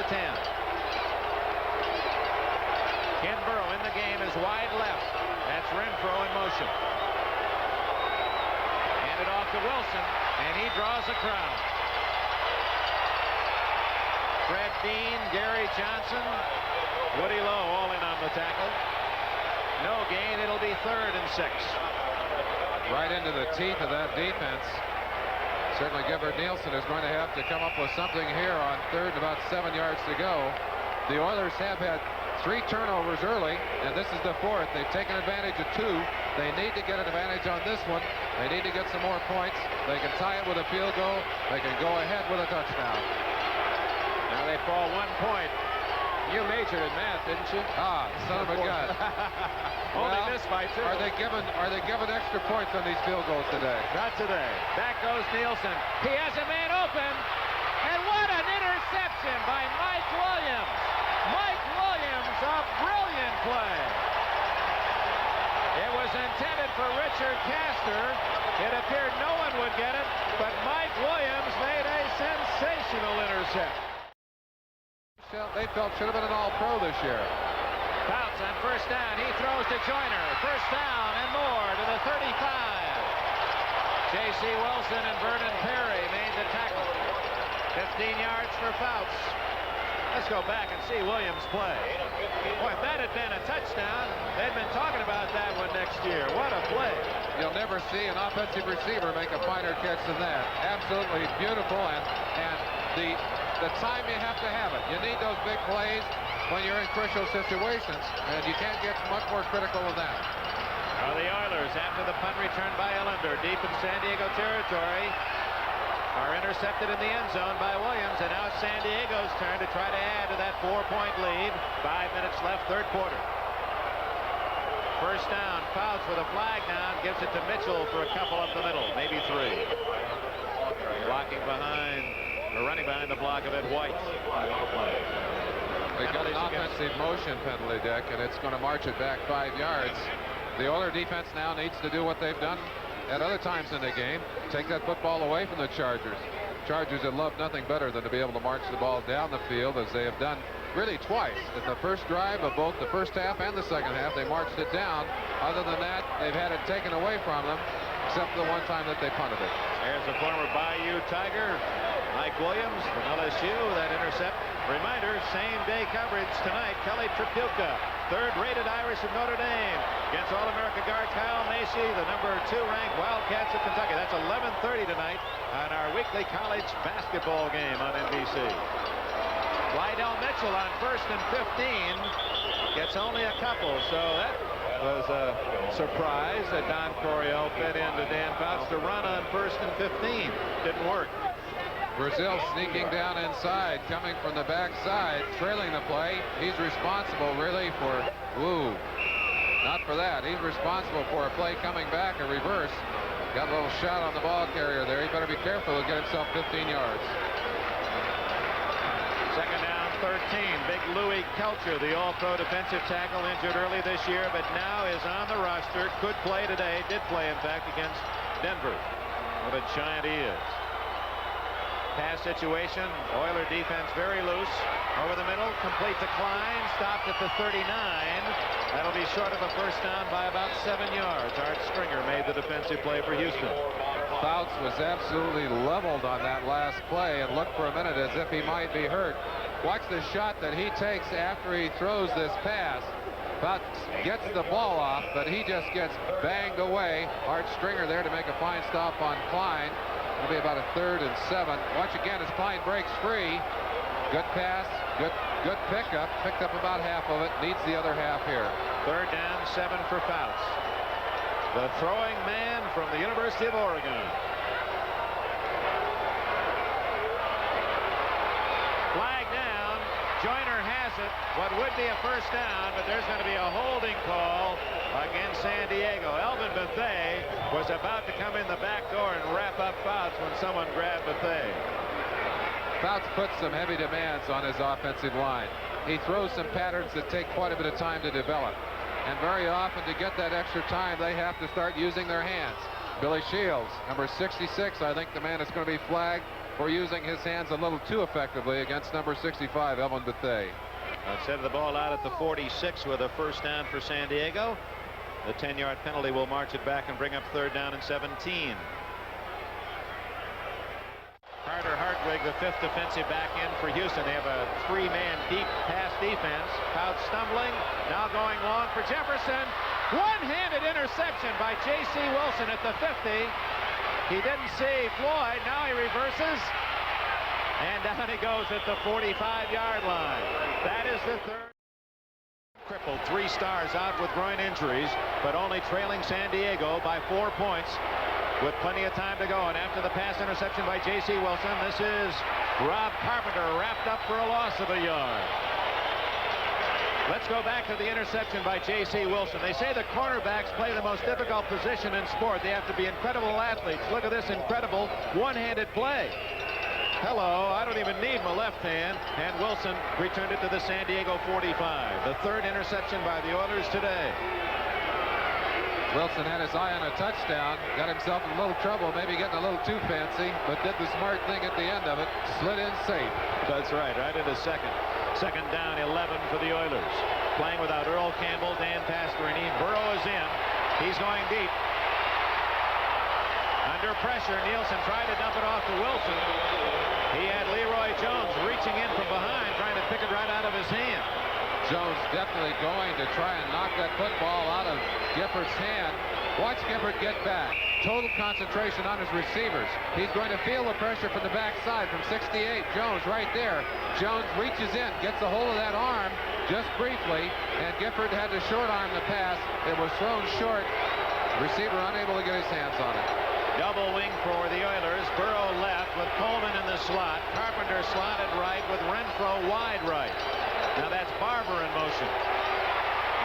Ken Burrow in the game is wide left. That's Renfro in motion. Handed off to Wilson, and he draws a crowd. Fred Dean, Gary Johnson, Woody Lowe all in on the tackle. No gain. It'll be 3rd and 6. Right into the teeth of that defense. Certainly Gifford Neilson is going to have to come up with something here on 3rd, about 7 yards to go. The Oilers have had 3 turnovers early, and this is the 4th. They've taken advantage of 2. They need to get an advantage on this one. They need to get some more points. They can tie it with a field goal. They can go ahead with a touchdown. Now they fall 1 point. You majored in math, didn't you? Ah, son of a gun. Only missed by 2. Are they given extra points on these field goals today? Not today. Back goes Neilson. He has a man open. And what an interception by Mike Williams. Mike Williams, a brilliant play. It was intended for Richard Castor. It appeared no one would get it, but Mike Williams made a sensational intercept. They felt should have been an All-Pro this year. Fouts on first down. He throws to Joyner. First down and more to the 35. J.C. Wilson and Vernon Perry made the tackle. 15 yards for Fouts. Let's go back and see Williams play. Boy, if that had been a touchdown, they'd been talking about that one next year. What a play. You'll never see an offensive receiver make a finer catch than that. Absolutely beautiful, and the time you have to have it. You need those big plays when you're in crucial situations, and you can't get much more critical than that. The Oilers, after the punt return by Ellender, deep in San Diego territory, are intercepted in the end zone by Williams, and now it's San Diego's turn to try to add to that 4-point lead. 5 minutes left, 3rd quarter. First down, Fouts with a flag down, gives it to Mitchell for a couple up the middle, maybe 3. Blocking behind, or running behind the block of Ed White. They got an offensive motion penalty, Dick, and it's going to march it back 5 yards. The Oiler defense now needs to do what they've done at other times in the game, take that football away from the Chargers. Chargers have loved nothing better than to be able to march the ball down the field, as they have done really twice. In the first drive of both the first half and the second half, they marched it down. Other than that, they've had it taken away from them, except the one time that they punted it. There's the former Bayou Tiger, Mike Williams from LSU. That intercept. Reminder, same-day coverage tonight. Kelly Tripucka, third-rated Irish of Notre Dame, against All-America guard Kyle Macy, the number 2 ranked Wildcats of Kentucky. That's 11:30 tonight on our weekly college basketball game on NBC. Lydell Mitchell on 1st and 15 gets only a couple, so that was a surprise that Don Coryell fed into Dan Fouts to run on 1st and 15. Didn't work. Brazil sneaking down inside, coming from the backside, trailing the play. He's responsible really for, not for that. He's responsible for a play coming back, a reverse. Got a little shot on the ball carrier there. He better be careful to get himself 15 yards. Second down, 13. Big Louis Kelcher, the all-pro defensive tackle, injured early this year, but now is on the roster. Could play today. Did play, in fact, against Denver. What a giant he is. Pass situation. Oiler defense very loose. Over the middle. Complete to Klein. Stopped at the 39. That'll be short of a first down by about 7 yards. Art Stringer made the defensive play for Houston. Fouts was absolutely leveled on that last play and looked for a minute as if he might be hurt. Watch the shot that he takes after he throws this pass. Fouts gets the ball off, but he just gets banged away. Art Stringer there to make a fine stop on Klein. It'll be about a 3rd and 7. Watch again as Klein breaks free. Good pass, good pickup. Picked up about half of it. Needs the other half here. 3rd down, 7 for Fouts. The throwing man from the University of Oregon. Flag down. Joyner has it. What would be a first down, but there's going to be a holding call against San Diego. Elvin Bethea was about to come in the back door and wrap up Fouts when someone grabbed Bethea. Fouts puts some heavy demands on his offensive line. He throws some patterns that take quite a bit of time to develop. And very often to get that extra time, they have to start using their hands. Billy Shields, number 66, I think the man is going to be flagged for using his hands a little too effectively against number 65, Elvin Bethea. Instead of the ball out at the 46 with a first down for San Diego. The 10-yard penalty will march it back and bring up 3rd down and 17. Carter Hartwig, the 5th defensive back in for Houston. They have a 3-man deep pass defense. Fouts stumbling, now going long for Jefferson. One-handed interception by J.C. Wilson at the 50. He didn't see Floyd. Now he reverses. And down he goes at the 45-yard line. That is the 3rd. Crippled, 3 stars out with groin injuries, but only trailing San Diego by 4 points with plenty of time to go. And after the pass interception by J.C. Wilson, this is Rob Carpenter wrapped up for a loss of a yard. Let's go back to the interception by J.C. Wilson. They say the cornerbacks play the most difficult position in sport. They have to be incredible athletes. Look at this incredible one-handed play. Hello, I don't even need my left hand. And Wilson returned it to the San Diego 45. The 3rd interception by the Oilers today. Wilson had his eye on a touchdown, got himself in a little trouble, maybe getting a little too fancy, but did the smart thing at the end of it, slid in safe. That's right into second. 2nd down, 11 for the Oilers. Playing without Earl Campbell, Dan Pastorini. Burrow is in. He's going deep. Under pressure, Nielsen tried to dump it off to Wilson. He had Leroy Jones reaching in from behind, trying to pick it right out of his hand. Jones definitely going to try and knock that football out of Gifford's hand. Watch Gifford get back. Total concentration on his receivers. He's going to feel the pressure from the backside from 68. Jones right there. Jones reaches in, gets a hold of that arm just briefly, and Gifford had to short arm the pass. It was thrown short. Receiver unable to get his hands on it. Double wing for the Oilers. Burrow left with Coleman in the slot. Carpenter slotted right with Renfro wide right. Now that's Barber in motion.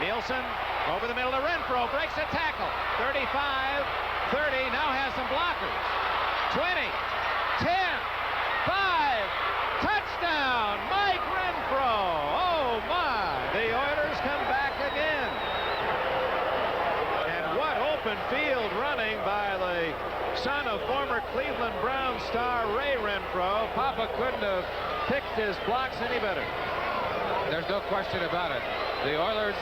Nielsen over the middle to Renfro. Breaks a tackle. 35, 30. Now has some blockers. 20, 10, 5. Touchdown, Mike Renfro. Oh, my. The Oilers come back again. And what open field running by the son of former Cleveland Browns star Ray Renfro. Papa couldn't have picked his blocks any better. There's no question about it. The Oilers,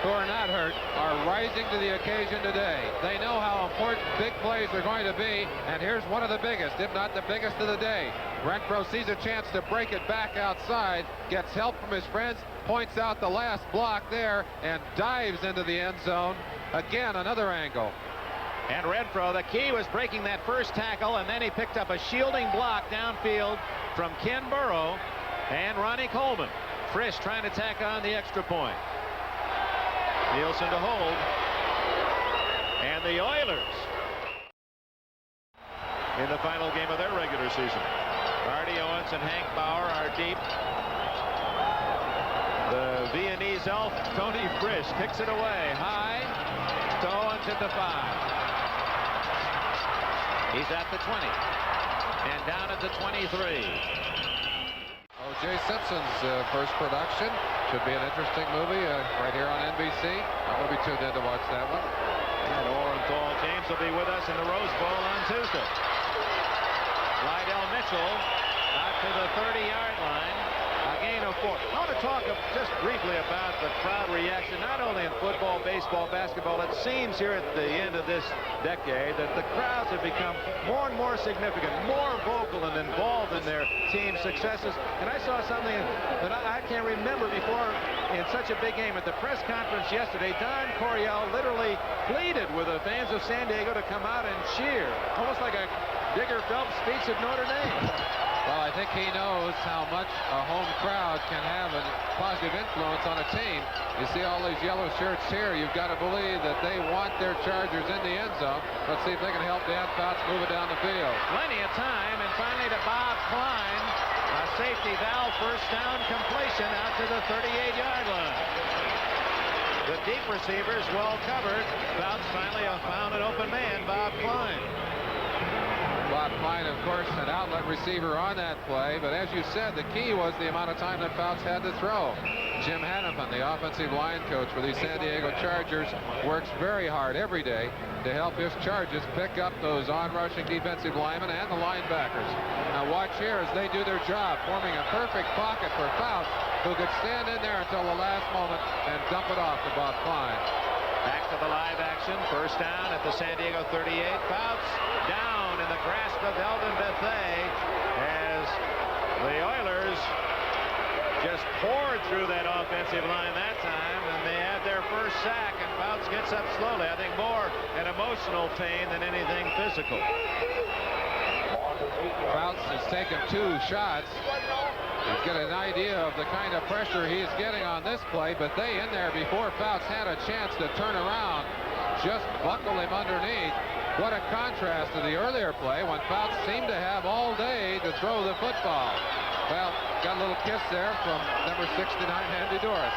who are not hurt, are rising to the occasion today. They know how important big plays are going to be, and here's one of the biggest, if not the biggest of the day. Renfro sees a chance to break it back outside, gets help from his friends, points out the last block there, and dives into the end zone. Again, another angle. And Renfro, the key was breaking that first tackle, and then he picked up a shielding block downfield from Ken Burrow and Ronnie Coleman. Frisch trying to tack on the extra point. Neilson to hold. And the Oilers in the final game of their regular season. Artie Owens and Hank Bauer are deep. The Viennese elf, Tony Frisch, kicks it away high to Owens into 5. He's at the 20 and down at the 23. O.J. Simpson's first production. Should be an interesting movie right here on NBC. I'm going to be tuned in to watch that one. And Orenthal James will be with us in the Rose Bowl on Tuesday. Lydell Mitchell out to the 30-yard line. A gain of 4. I want to talk just briefly about the crowd reaction, not only in football, baseball, basketball. It seems here at the end of this decade that the crowds have become more and more significant, more vocal and involved in their team's successes. And I saw something that I can't remember before in such a big game. At the press conference yesterday, Don Coryell literally pleaded with the fans of San Diego to come out and cheer, almost like a Digger Phelps speech at Notre Dame. Well, I think he knows how much a home crowd can have a positive influence on a team. You see all these yellow shirts here. You've got to believe that they want their Chargers in the end zone. Let's see if they can help Dan Fouts move it down the field. Plenty of time, and finally to Bob Klein. A safety valve first down completion out to the 38-yard line. The deep receivers well covered. Fouts finally found an open man, Bob Klein. Bob Klein, of course, an outlet receiver on that play, but as you said, the key was the amount of time that Fouts had to throw. Jim Hannafin, the offensive line coach for the San Diego Chargers, works very hard every day to help his Chargers pick up those on-rushing defensive linemen and the linebackers. Now watch here as they do their job, forming a perfect pocket for Fouts, who could stand in there until the last moment and dump it off to Bob Klein. Back to the live action. First down at the San Diego 38. Fouts down in the grasp of Eldon Bethea as the Oilers just poured through that offensive line that time, and they had their first sack, and Fouts gets up slowly. I think more an emotional pain than anything physical. Fouts has taken 2 shots. You get an idea of the kind of pressure he's getting on this play, but they in there before Fouts had a chance to turn around, just buckle him underneath. What a contrast to the earlier play when Fouts seemed to have all day to throw the football. Well, got a little kiss there from number 69, Andy Doris.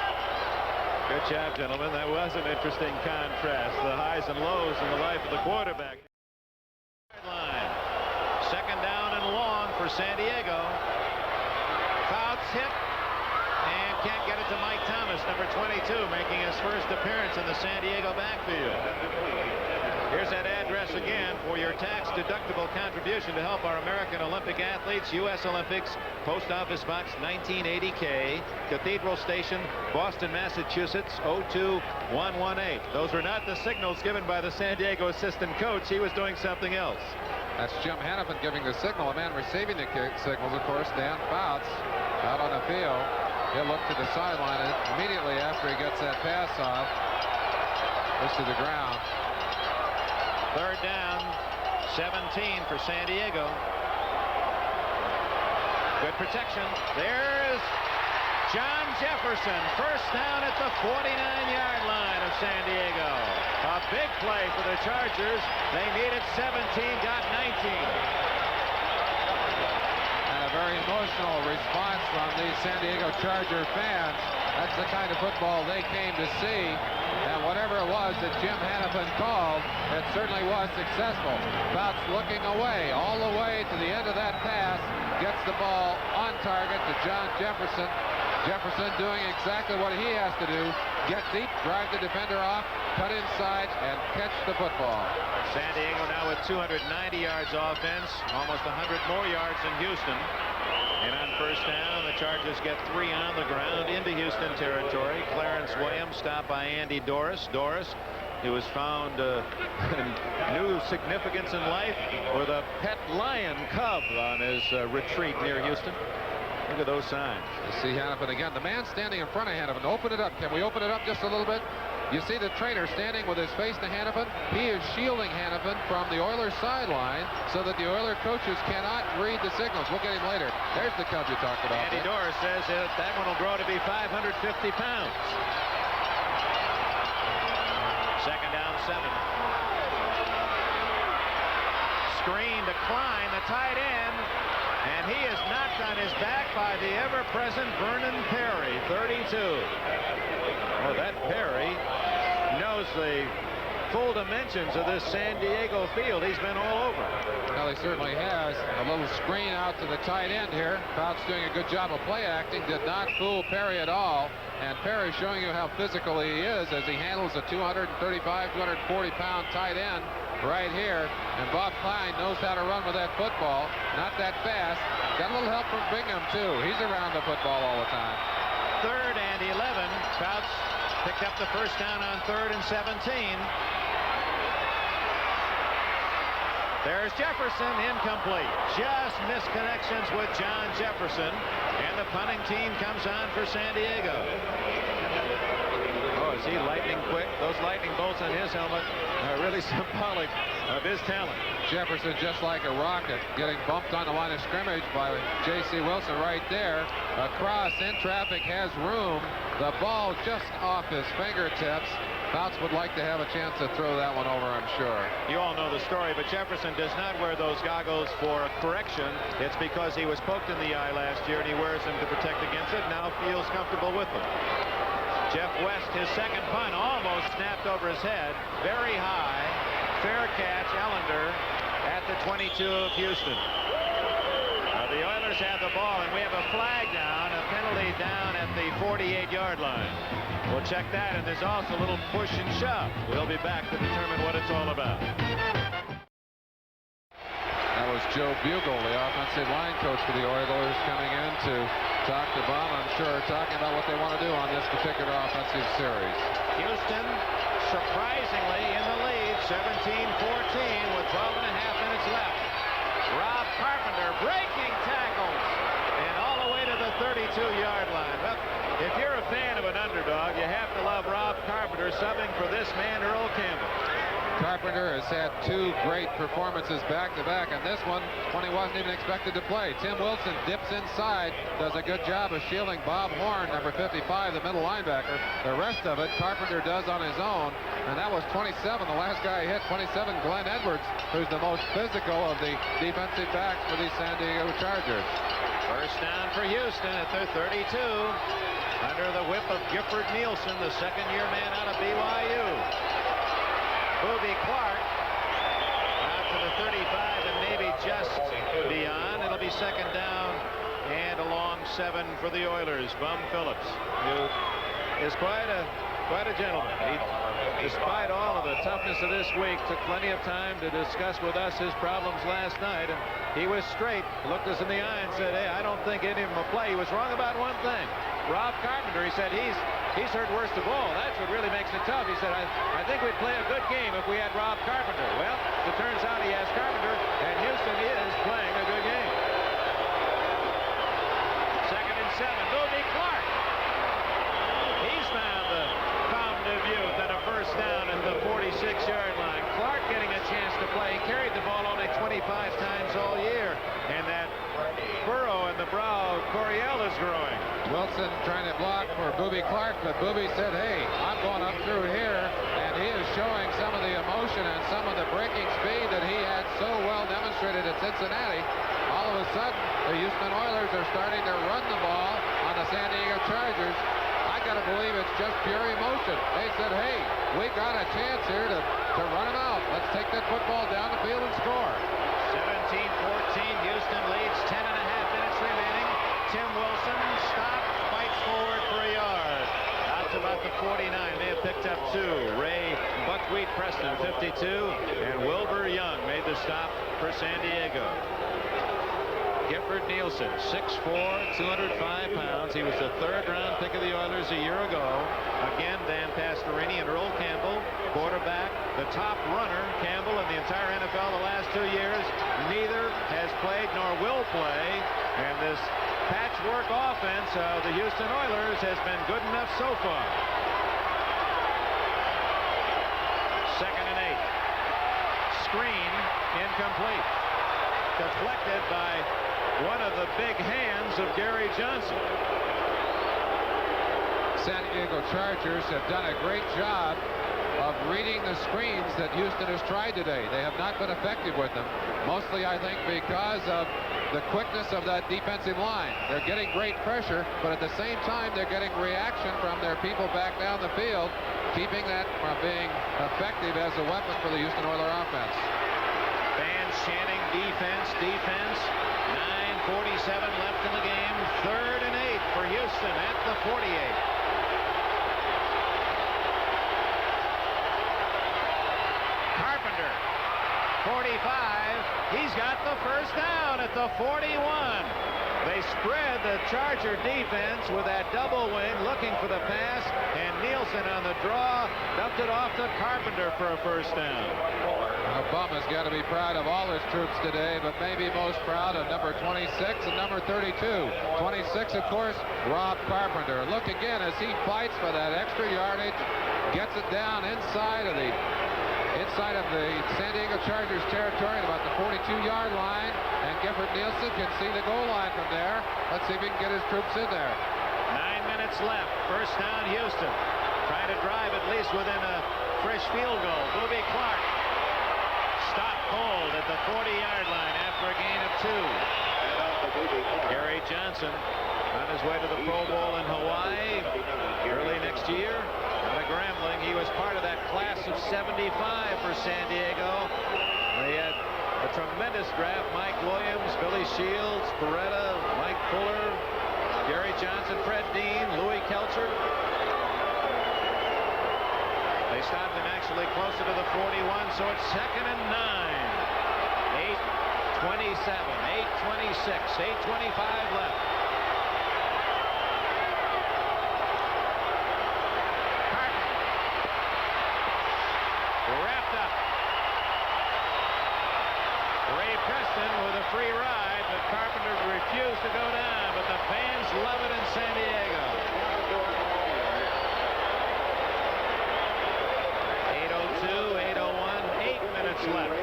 Good job, gentlemen. That was an interesting contrast. The highs and lows in the life of the quarterback. Line. Second down and long for San Diego. Fouts hit and can't get it to Mike Thomas, number 22, making his first appearance in the San Diego backfield. Here's that address again for your tax-deductible contribution to help our American Olympic athletes. U.S. Olympics, Post Office Box 1980K, Cathedral Station, Boston, Massachusetts, 02118. Those were not the signals given by the San Diego assistant coach. He was doing something else. That's Jim Hannafin giving the signal. A man receiving the signals, of course, Dan Fouts, out on the field. He'll look to the sideline and immediately after he gets that pass off. Goes to the ground. Third down, 17 for San Diego. Good protection. There's John Jefferson. First down at the 49-yard line of San Diego. A big play for the Chargers. They needed 17, got 19. And a very emotional response from these San Diego Charger fans. That's the kind of football they came to see. And whatever it was that Jim Hannafin called, it certainly was successful. Fouts looking away, all the way to the end of that pass, gets the ball on target to John Jefferson. Jefferson doing exactly what he has to do, get deep, drive the defender off, cut inside, and catch the football. San Diego now with 290 yards offense, almost 100 more yards than Houston. And on first down, the Chargers get 3 on the ground into Houston territory. Clarence Williams stopped by Andy Doris. Doris, who was found new significance in life with a pet lion cub on his retreat near Houston. Look at those signs. You see Hannafin again. The man standing in front of Hannafin. Open it up. Can we open it up just a little bit? You see the trainer standing with his face to Hannafin. He is shielding Hannafin from the Oilers sideline so that the Oilers coaches cannot read the signals. We'll get him later. There's the cub you talked about. Andy Doris says that one will grow to be 550 pounds. Second down, 7. Screen to Klein, the tight end. And he is knocked on his back by the ever-present Vernon Perry, 32. Oh, that Perry knows the full dimensions of this San Diego field. He's been all over. Well, he certainly has. A little screen out to the tight end here. Fouts doing a good job of play acting. Did not fool Perry at all. And Perry showing you how physical he is as he handles a 235, 240-pound tight end right here. And Bob Klein knows how to run with that football. Not that fast. Got a little help from Bingham, too. He's around the football all the time. 3rd and 11. Fouts picked up the first down on 3rd and 17. There's Jefferson, incomplete. Just missed connections with John Jefferson. And the punting team comes on for San Diego. Oh, is he lightning quick? Those lightning bolts on his helmet are really symbolic of his talent. Jefferson just like a rocket, getting bumped on the line of scrimmage by J.C. Wilson right there. Across in traffic, has room. The ball just off his fingertips. Fouts would like to have a chance to throw that one over, I'm sure. You all know the story, but Jefferson does not wear those goggles for correction. It's because he was poked in the eye last year, and he wears them to protect against it. Now feels comfortable with them. Jeff West, his second punt, almost snapped over his head. Very high. Fair catch, Ellender at the 22 of Houston. The Oilers have the ball, and we have a flag down, a penalty down at the 48-yard line. We'll check that, and there's also a little push and shove. We'll be back to determine what it's all about. That was Joe Bugle, the offensive line coach for the Oilers, coming in to talk to Bob, I'm sure, talking about what they want to do on this particular offensive series. Houston, surprisingly, in the lead, 17-14 with 12 and a half minutes left. Rob Carpenter breaking tackles and all the way to the 32-yard line. Well, if you're a fan of an underdog, you have to love Rob Carpenter subbing for this man, Earl Campbell. Carpenter has had 2 great performances back-to-back, and this one when he wasn't even expected to play. Tim Wilson dips inside, does a good job of shielding Bob Horn, number 55, the middle linebacker. The rest of it Carpenter does on his own, and that was 27, the last guy hit, 27, Glenn Edwards, who's the most physical of the defensive backs for the San Diego Chargers. First down for Houston at their 32. Under the whip of Gifford Neilson, the second-year man out of BYU. Booby Clark out to the 35 and maybe just beyond. It'll be second down and a long 7 for the Oilers. Bum Phillips, who is quite a gentleman. He, despite all of the toughness of this week, took plenty of time to discuss with us his problems last night, and he was straight, looked us in the eye and said, hey, I don't think any of them will play. He was wrong about one thing. Rob Carpenter, he said, he's hurt worst of all. That's what really makes it tough. He said, I think we'd play a good game if we had Rob Carpenter. Well, it turns out he has Carpenter, and Houston is playing a good game. Second and 7, Booby Clark. He's found the fountain of youth and a first down at the 46-yard line. Clark getting a chance to play. He carried the ball only 25 times all year, and that furrow in the brow of Coryell is growing. Wilson trying to block for Booby Clark, but Booby said, hey, I'm going up through here, and he is showing some of the emotion and some of the breaking speed that he had so well demonstrated at Cincinnati. All of a sudden, the Houston Oilers are starting to run the ball on the San Diego Chargers. I got to believe it's just pure emotion. They said, hey, we got a chance here to run them out. Let's take that football down the field and score. 17-14, Houston leads, 10 and a half minutes remaining. Tim Wilson stopped, fights forward for a yard. Out to about the 49. They have picked up 2. Ray Buckwheat Preston, 52, and Wilbur Young made the stop for San Diego. Gifford Neilson, 6'4", 205 pounds. He was the 3rd round pick of the Oilers a year ago. Again, Dan Pastorini and Earl Campbell, quarterback, the top runner, Campbell, in the entire NFL the last 2 years. Neither has played nor will play. And this patchwork offense of the Houston Oilers has been good enough so far. 2nd and 8. Screen incomplete. Deflected by one of the big hands of Gary Johnson. San Diego Chargers have done a great job of reading the screens that Houston has tried today. They have not been effective with them. Mostly, I think, because of the quickness of that defensive line. They're getting great pressure, but at the same time, they're getting reaction from their people back down the field, keeping that from being effective as a weapon for the Houston Oilers offense. Fans chanting defense, defense. 9:47 left in the game. 3rd and 8 for Houston at the 48. Carpenter, 45. He's got the first down at the 41. They spread the Charger defense with that double wing looking for the pass, and Neilson on the draw dumped it off to Carpenter for a first down. Obama's got to be proud of all his troops today, but maybe most proud of number 26 and number 32. 26, of course, Rob Carpenter. Look again as he fights for that extra yardage, gets it down inside of the San Diego Chargers territory at about the 42-yard line, and Gifford Neilson can see the goal line from there. Let's see if he can get his troops in there. 9 minutes left. First down, Houston. Trying to drive at least within a fresh field goal. Boobie Clark. Stop cold at the 40-yard line after a gain of 2. Gary Johnson on his way to the Pro Bowl in Hawaii early next year. Out of Grambling. He was part of that class of 75 for San Diego. They had a tremendous draft. Mike Williams, Billy Shields, Beretta, Mike Fuller, Gary Johnson, Fred Dean, Louis Kelcher. They stopped him actually closer to the 41, so it's 2nd and 9. 8:27, 8:26, 8:25 left. Wrapped up. Ray Preston with a free ride, but Carpenter refused to go down, but the fans love it in San Diego. 8:02, 8:01, 8 minutes left.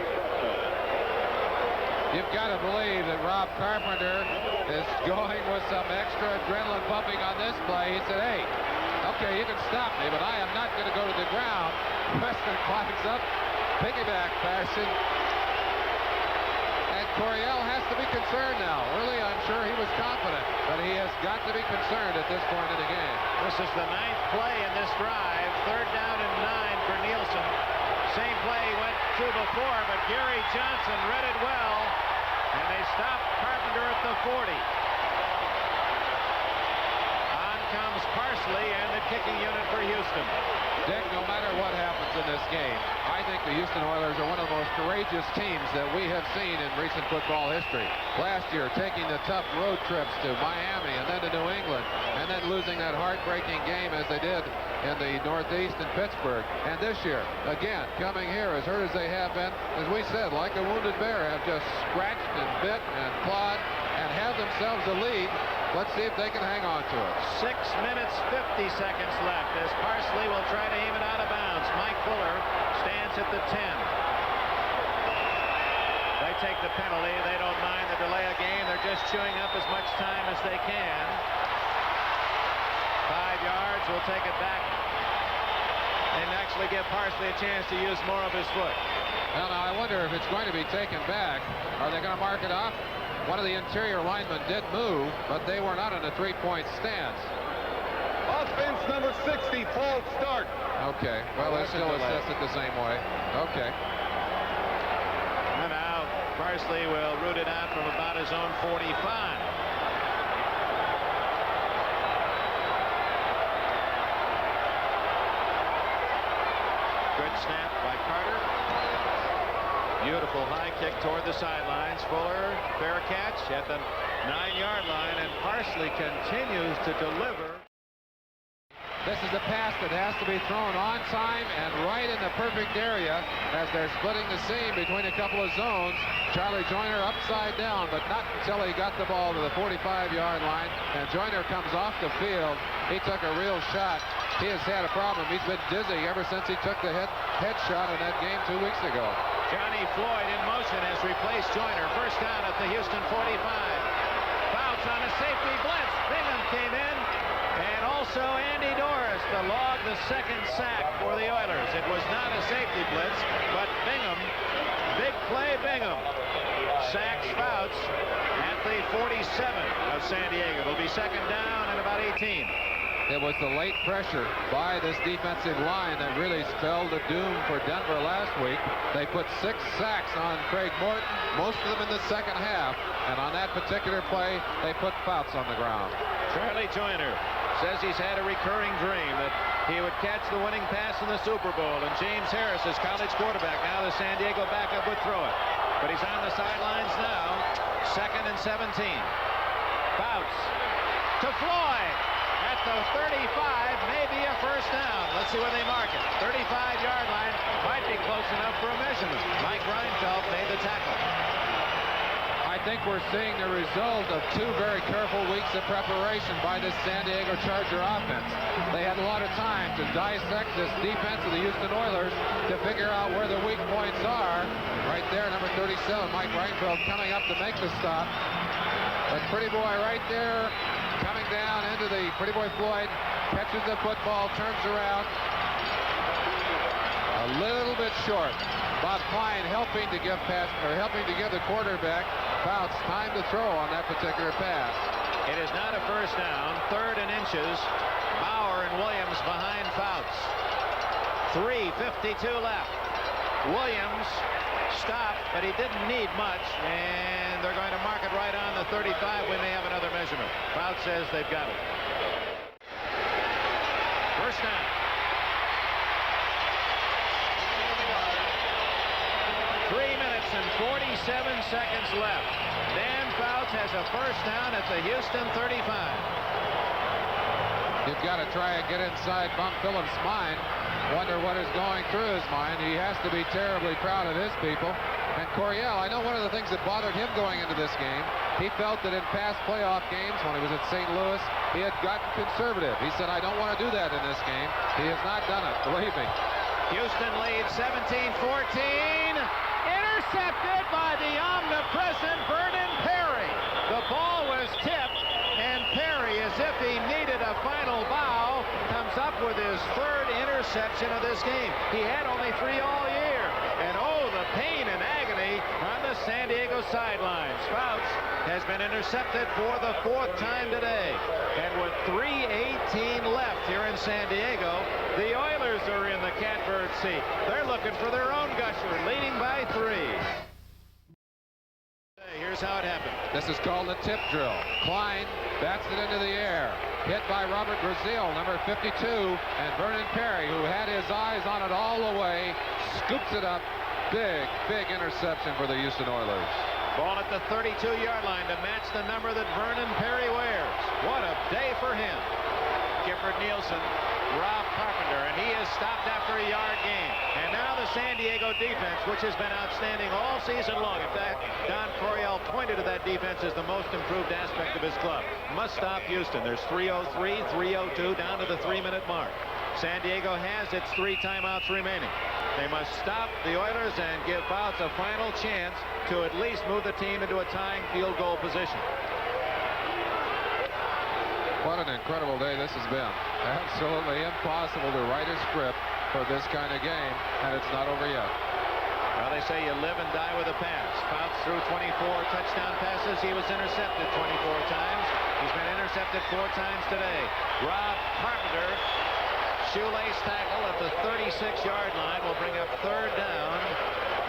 You've got to believe that Rob Carpenter is going with some extra adrenaline pumping on this play. He said, hey, okay, you can stop me, but I am not going to go to the ground. Preston climbs up, piggyback fashion. And Coryell has to be concerned now. Early, I'm sure he was confident, but he has got to be concerned at this point in the game. This is the 9th play in this drive. 3rd down and 9 for Neilson. Same play he went to before, but Gary Johnson read it well, and they stopped Carpenter at the 40. On comes Parsley and the kicking unit for Houston. Dick, no matter what happens in this game, I think the Houston Oilers are one of the most courageous teams that we have seen in recent football history. Last year, taking the tough road trips to Miami and then to New England, and then losing that heartbreaking game as they did in the Northeast in Pittsburgh. And this year, again, coming here as hurt as they have been, as we said, like a wounded bear, have just scratched and bit and clawed and have themselves a lead. Let's see if they can hang on to it. 6 minutes, 50 seconds left as Parsley will try to aim it out of bounds. Mike Fuller stands at the 10. They take the penalty. They don't mind the delay of game. They're just chewing up as much time as they can. 5 yards. Will take it back and actually give Parsley a chance to use more of his foot. Well, now I wonder if it's going to be taken back. Are they going to mark it off? One of the interior linemen did move, but they were not in a three-point stance. Offense number 60, false start. Okay, well, they still assess it the same way. Okay. And now Parsley will root it out from about his own 45. Good snap by Carter. Beautiful high kick toward the sidelines. Fuller, fair catch at the 9-yard line, and Parsley continues to deliver. This is a pass that has to be thrown on time and right in the perfect area as they're splitting the seam between a couple of zones. Charlie Joyner upside down, but not until he got the ball to the 45-yard line, and Joyner comes off the field. He took a real shot. He has had a problem. He's been dizzy ever since he took the head shot in that game 2 weeks ago. Johnny Floyd in motion has replaced Joyner. First down at the Houston 45. Fouts on a safety blitz. Bingham came in. And also Andy Doris to log the second sack for the Oilers. It was not a safety blitz, but Bingham, big play Bingham, sacks Fouts at the 47 of San Diego. It'll be second down and about 18. It was the late pressure by this defensive line that really spelled the doom for Denver last week. They put 6 sacks on Craig Morton, most of them in the second half. And on that particular play, they put Fouts on the ground. Charlie Joyner says he's had a recurring dream that he would catch the winning pass in the Super Bowl. And James Harris, his college quarterback, now the San Diego backup, would throw it. But he's on the sidelines now. Second and 17. Fouts to Floyd. At the 35, maybe a first down. Let's see where they mark it. 35-yard line might be close enough for a measurement. Mike Reinfeldt made the tackle. I think we're seeing the result of 2 very careful weeks of preparation by this San Diego Charger offense. They had a lot of time to dissect this defense of the Houston Oilers to figure out where the weak points are. Right there, number 37, Mike Reinfeldt coming up to make the stop. But Pretty Boy right there, coming down into the Pretty Boy Floyd, catches the football, turns around. A little bit short. Bob Klein helping to give the quarterback Fouts time to throw on that particular pass. It is not a first down. 3rd and inches. Bauer and Williams behind Fouts. 3:52 left. Williams stopped, but he didn't need much, and they're going to mark it right on the 35. We may have another measurement. Fouts says they've got it. First down. 3 minutes and 47 seconds left. Dan Fouts has a first down at the Houston 35. You've got to try and get inside Bum Phillips' mind. Wonder what is going through his mind. He has to be terribly proud of his people. And Coryell, I know one of the things that bothered him going into this game, he felt that in past playoff games when he was at St. Louis, he had gotten conservative. He said, I don't want to do that in this game. He has not done it, believe me. Houston leads 17-14. Intercepted by the omnipresent Vernon Perry. The ball was tipped, and Perry, as if he needed a final bow, comes up with his 3rd interception of this game. He had only 3 all year. And oh, the pain and agony on the San Diego sidelines. Fouts has been intercepted for the 4th time today. And with 3:18 left here in San Diego, the Oilers are in the catbird seat. They're looking for their own gusher, leading by 3. Here's how it happened. This is called a tip drill. Klein bats it into the air. Hit by Robert Brazil, number 52, and Vernon Perry, who had his eyes on it all the way, scoops it up. Big, big interception for the Houston Oilers. Ball at the 32-yard line to match the number that Vernon Perry wears. What a day for him. Gifford Neilson, Rob Carpenter, and he is stopped after a yard gain. And now the San Diego defense, which has been outstanding all season long. In fact, Don Coryell pointed to that defense as the most improved aspect of his club. Must stop Houston. There's 3:03, 3:02, down to the 3-minute mark. San Diego has its 3 timeouts remaining. They must stop the Oilers and give Fouts a final chance to at least move the team into a tying field goal position. What an incredible day this has been. Absolutely impossible to write a script for this kind of game, and it's not over yet. Well, they say you live and die with a pass. Fouts threw 24 touchdown passes. He was intercepted 24 times. He's been intercepted 4 times today. Rob Carpenter, shoelace tackle at the 36-yard line, will bring up 3rd down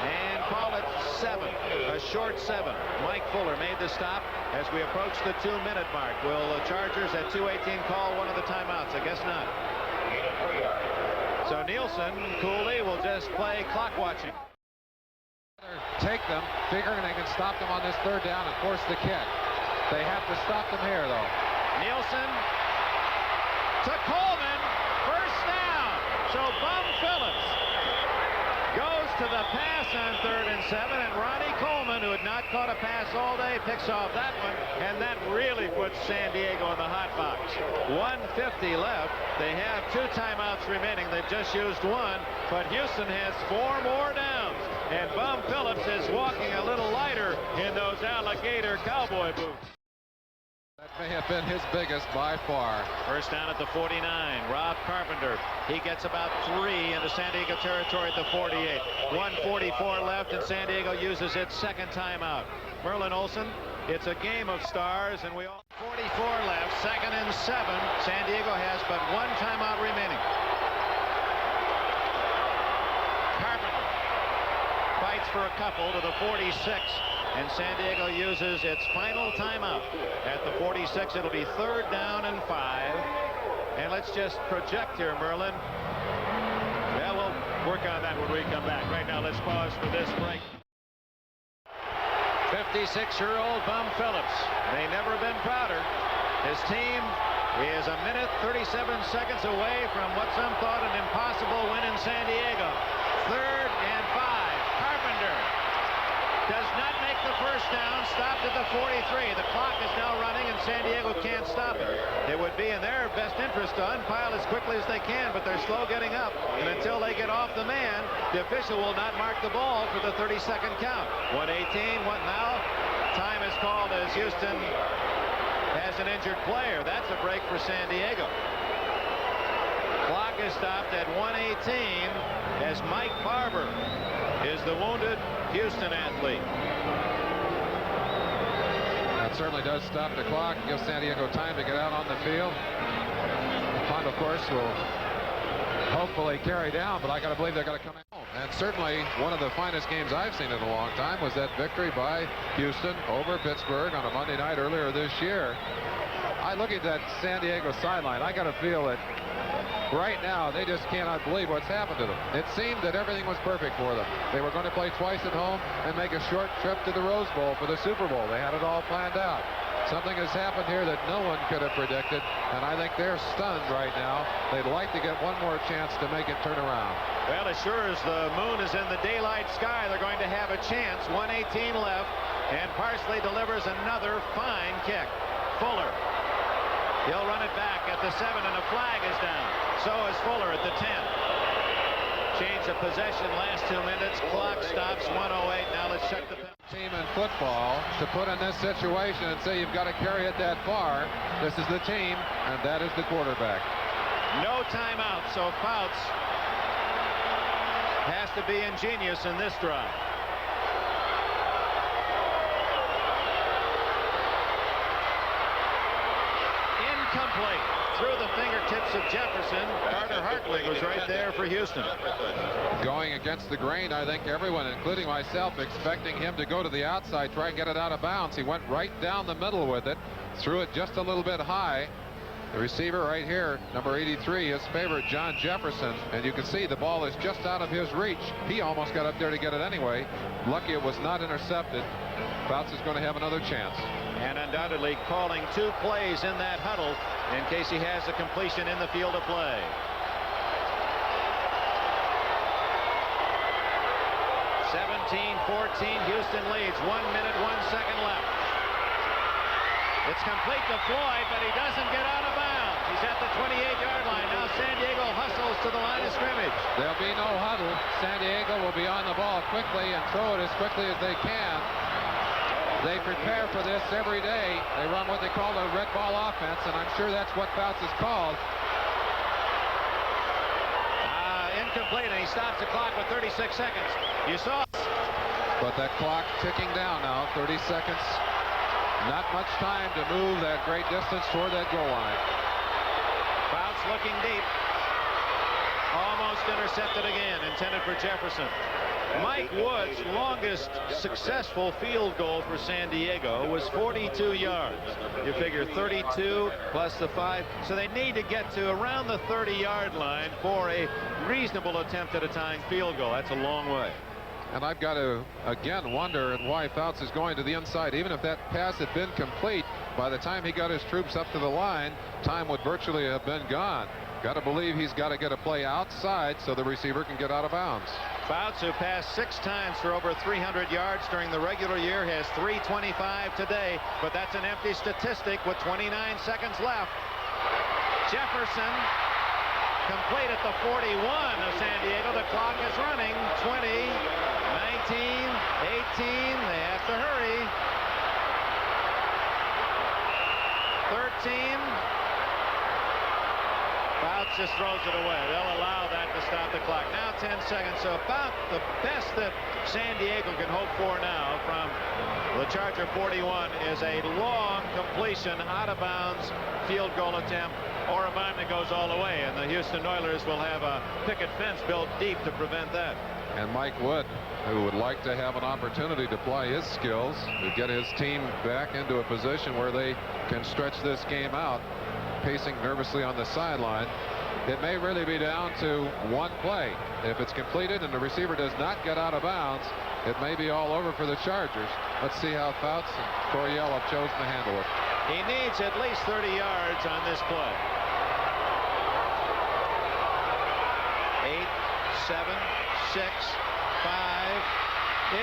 and call it 7, a short 7. Mike Fuller made the stop as we approach the 2-minute mark. Will the Chargers at 2:18 call one of the timeouts? I guess not. So Neilson, Cooley will just play clock watching. take them, figuring they can stop them on this third down and force the kick. They have to stop them here, though. Neilson to Coleman, first down. So Bum Phillips goes to the pass on 3rd and 7, and Ronnie Coleman, who had not caught a pass all day, picks off that one, and that really puts San Diego in the hot box. 1:50 left. They have 2 timeouts remaining. They've just used 1, but Houston has 4 more downs, and Bum Phillips is walking a little lighter in those alligator cowboy boots. That may have been his biggest by far. First down at the 49. Rob Carpenter. He gets about 3 into San Diego territory at the 48. 1:44 left, and San Diego uses its 2nd timeout. Merlin Olsen, it's a game of stars, and we all 44 left, 2nd and 7. San Diego has but 1 timeout remaining. Carpenter fights for a couple to the 46. And San Diego uses its final timeout. At the 46, it'll be 3rd down and 5. And let's just project here, Merlin. Well, we'll work on that when we come back. Right now, let's pause for this break. 56-year-old Bum Phillips. They never been prouder. His team is a minute 37 seconds away from what some thought an impossible win in San Diego. 3rd and 5. Carpenter does not make the first down, stopped at the 43. The clock is now running, and San Diego can't stop it. It would be in their best interest to unpile as quickly as they can, but they're slow getting up, and until they get off the man, the official will not mark the ball for the 32nd count. 1:18, what now? Time is called as Houston has an injured player. That's a break for San Diego. Clock is stopped at 1:18 as Mike Barber is the wounded Houston athlete. That certainly does stop the clock and gives San Diego time to get out on the field. The punt, of course, will hopefully carry down, but I got to believe they're going to come home. And certainly one of the finest games I've seen in a long time was that victory by Houston over Pittsburgh on a Monday night earlier this year. I look at that San Diego sideline. I got to feel that right now they just cannot believe what's happened to them. It seemed that everything was perfect for them. They were going to play twice at home and make a short trip to the Rose Bowl for the Super Bowl. They had it all planned out. Something has happened here that no one could have predicted, and I think they're stunned right now. They'd like to get one more chance to make it turn around. Well, as sure as the moon is in the daylight sky, they're going to have a chance. 1:18 left, and Parsley delivers another fine kick. Fuller. He'll run it back at the 7, and a flag is down. So is Fuller at the 10. Change of possession, last 2 minutes. Clock stops, 1:08. Now let's check the team in football to put in this situation and say you've got to carry it that far. This is the team, and that is the quarterback. No timeout, so Fouts has to be ingenious in this drive. Incomplete. Through the fingertips of Jefferson. Carter Hartwig was right there for Houston. Going against the grain, I think everyone, including myself, expecting him to go to the outside, try and get it out of bounds. He went right down the middle with it, threw it just a little bit high. The receiver right here, number 83, his favorite, John Jefferson, and you can see the ball is just out of his reach. He almost got up there to get it anyway. Lucky it was not intercepted. Fouts is going to have another chance. And undoubtedly calling 2 plays in that huddle in case he has a completion in the field of play. Houston leads. 1 minute, 1 second left. It's complete to Floyd, but he doesn't get out of bounds. He's at the 28-yard line. Now San Diego hustles to the line of scrimmage. There'll be no huddle. San Diego will be on the ball quickly and throw it as quickly as they can. They prepare for this every day. They run what they call the red ball offense, and I'm sure that's what Fouts is called. Incomplete, and he stops the clock with 36 seconds. You saw. But that clock ticking down now, 30 seconds. Not much time to move that great distance toward that goal line. Fouts looking deep. Almost intercepted again, intended for Jefferson. Mike Wood's longest successful field goal for San Diego was 42 yards. You figure 32 plus the 5. So they need to get to around the 30-yard line for a reasonable attempt at a tying field goal. That's a long way. And I've got to again wonder why Fouts is going to the inside. Even if that pass had been complete, by the time he got his troops up to the line, time would virtually have been gone. Got to believe he's got to get a play outside so the receiver can get out of bounds. Fouts, who passed 6 times for over 300 yards during the regular year, has 325 today, but that's an empty statistic with 29 seconds left. Jefferson complete at the 41 of San Diego. The clock is running. 20, 19, 18. They have to hurry. 13. Fouts just throws it away. They'll allow that to stop the clock. Now 10 seconds. So about the best that San Diego can hope for now from the Charger 41 is a long completion, out of bounds field goal attempt, or a bomb that goes all the way. And the Houston Oilers will have a picket fence built deep to prevent that. And Mike Wood, who would like to have an opportunity to apply his skills to get his team back into a position where they can stretch this game out, pacing nervously on the sideline. It may really be down to one play. If it's completed and the receiver does not get out of bounds, it may be all over for the Chargers. Let's see how Fouts and Coryell have chosen to handle it. He needs at least 30 yards on this play. 8, 7, 6, 5.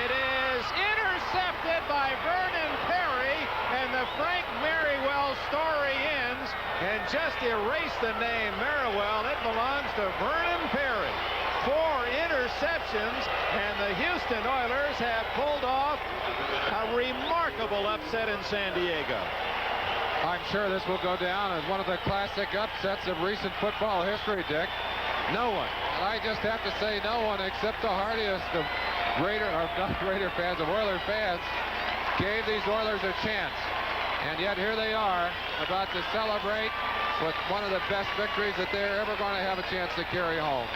It is intercepted by Vernon Perry, and the Frank Merriwell story ends. And just erase the name Merriwell. It belongs to Vernon Perry. 4 interceptions, and the Houston Oilers have pulled off a remarkable upset in San Diego. I'm sure this will go down as one of the classic upsets of recent football history, Dick. No one, and I just have to say no one except the hardiest of Raider fans, of Oiler fans, gave these Oilers a chance. And yet here they are, about to celebrate with one of the best victories that they're ever going to have a chance to carry home.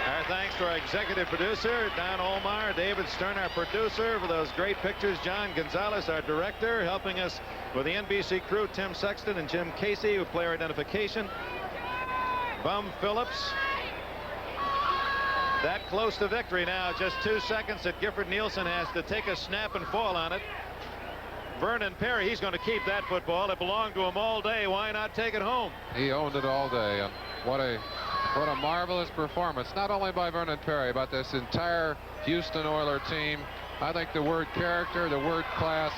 Our thanks to our executive producer, Don Olmar, David Stern, our producer, for those great pictures, John Gonzalez, our director, helping us with the NBC crew, Tim Sexton and Jim Casey, with player identification. Bum Phillips. That close to victory now, just 2 seconds that Gifford Neilson has to take a snap and fall on it. Vernon Perry, he's going to keep that football. It belonged to him all day. Why not take it home? He owned it all day, and what a marvelous performance, not only by Vernon Perry, but this entire Houston Oiler team. I think the word character, the word class,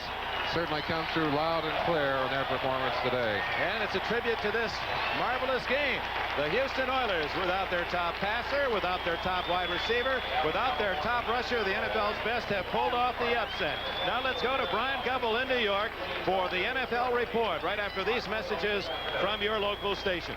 certainly comes through loud and clear in their performance today. And it's a tribute to this marvelous game. The Houston Oilers, without their top passer, without their top wide receiver, without their top rusher, the NFL's best, have pulled off the upset. Now let's go to Brian Gubble in New York for the NFL report right after these messages from your local station.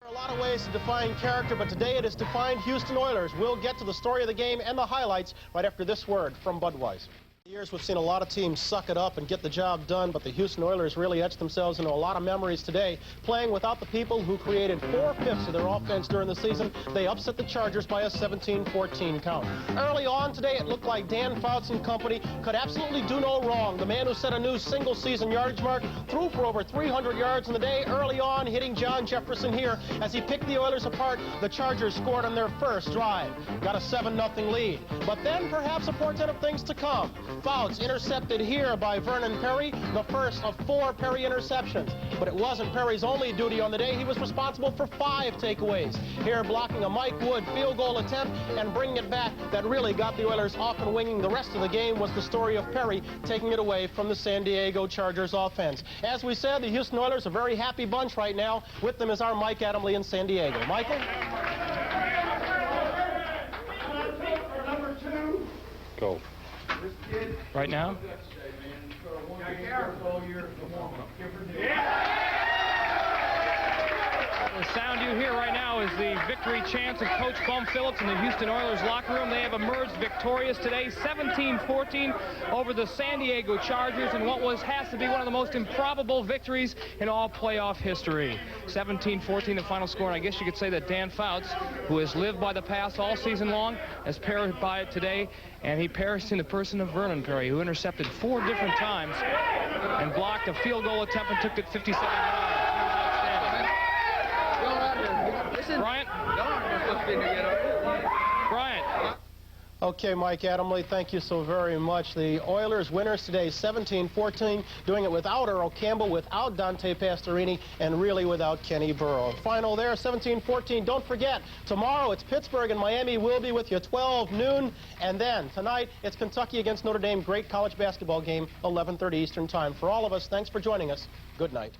There are a lot of ways to define character, but today it is defined Houston Oilers. We'll get to the story of the game and the highlights right after this word from Budweiser. For years we've seen a lot of teams suck it up and get the job done, but the Houston Oilers really etched themselves into a lot of memories today, playing without the people who created 4/5 of their offense during the season. They upset the Chargers by a 17-14 count. Early on today, it looked like Dan Fouts and company could absolutely do no wrong. The man who set a new single-season yardage mark threw for over 300 yards in the day early on, hitting John Jefferson here. As he picked the Oilers apart, the Chargers scored on their first drive. Got a 7-0 lead. But then perhaps a portent of things to come. Fouts intercepted here by Vernon Perry, the first of 4 Perry interceptions. But it wasn't Perry's only duty on the day. He was responsible for 5 takeaways. Here blocking a Mike Wood field goal attempt and bringing it back. That really got the Oilers off and winging. The rest of the game was the story of Perry taking it away from the San Diego Chargers offense. As we said, the Houston Oilers are a very happy bunch right now. With them is our Mike Adamle in San Diego. Michael? Number 2. Go. Right now? The sound you hear right now is the victory chants of Coach Bum Phillips in the Houston Oilers locker room. They have emerged victorious today, 17-14 over the San Diego Chargers in what has to be one of the most improbable victories in all playoff history. 17-14 the final score, and I guess you could say that Dan Fouts, who has lived by the pass all season long, has perished by it today, and he perished in the person of Vernon Perry, who intercepted 4 different times and blocked a field goal attempt and took it 57 yards. Bryant? Bryant, Okay, Mike Adamle, thank you so very much. The Oilers winners today, 17-14, doing it without Earl Campbell, without Dante Pastorini, and really without Kenny Burrow. Final there, 17-14. Don't forget, tomorrow it's Pittsburgh and Miami. We'll be with you 12 noon. And then tonight, it's Kentucky against Notre Dame. Great college basketball game, 11:30 Eastern Time. For all of us, thanks for joining us. Good night.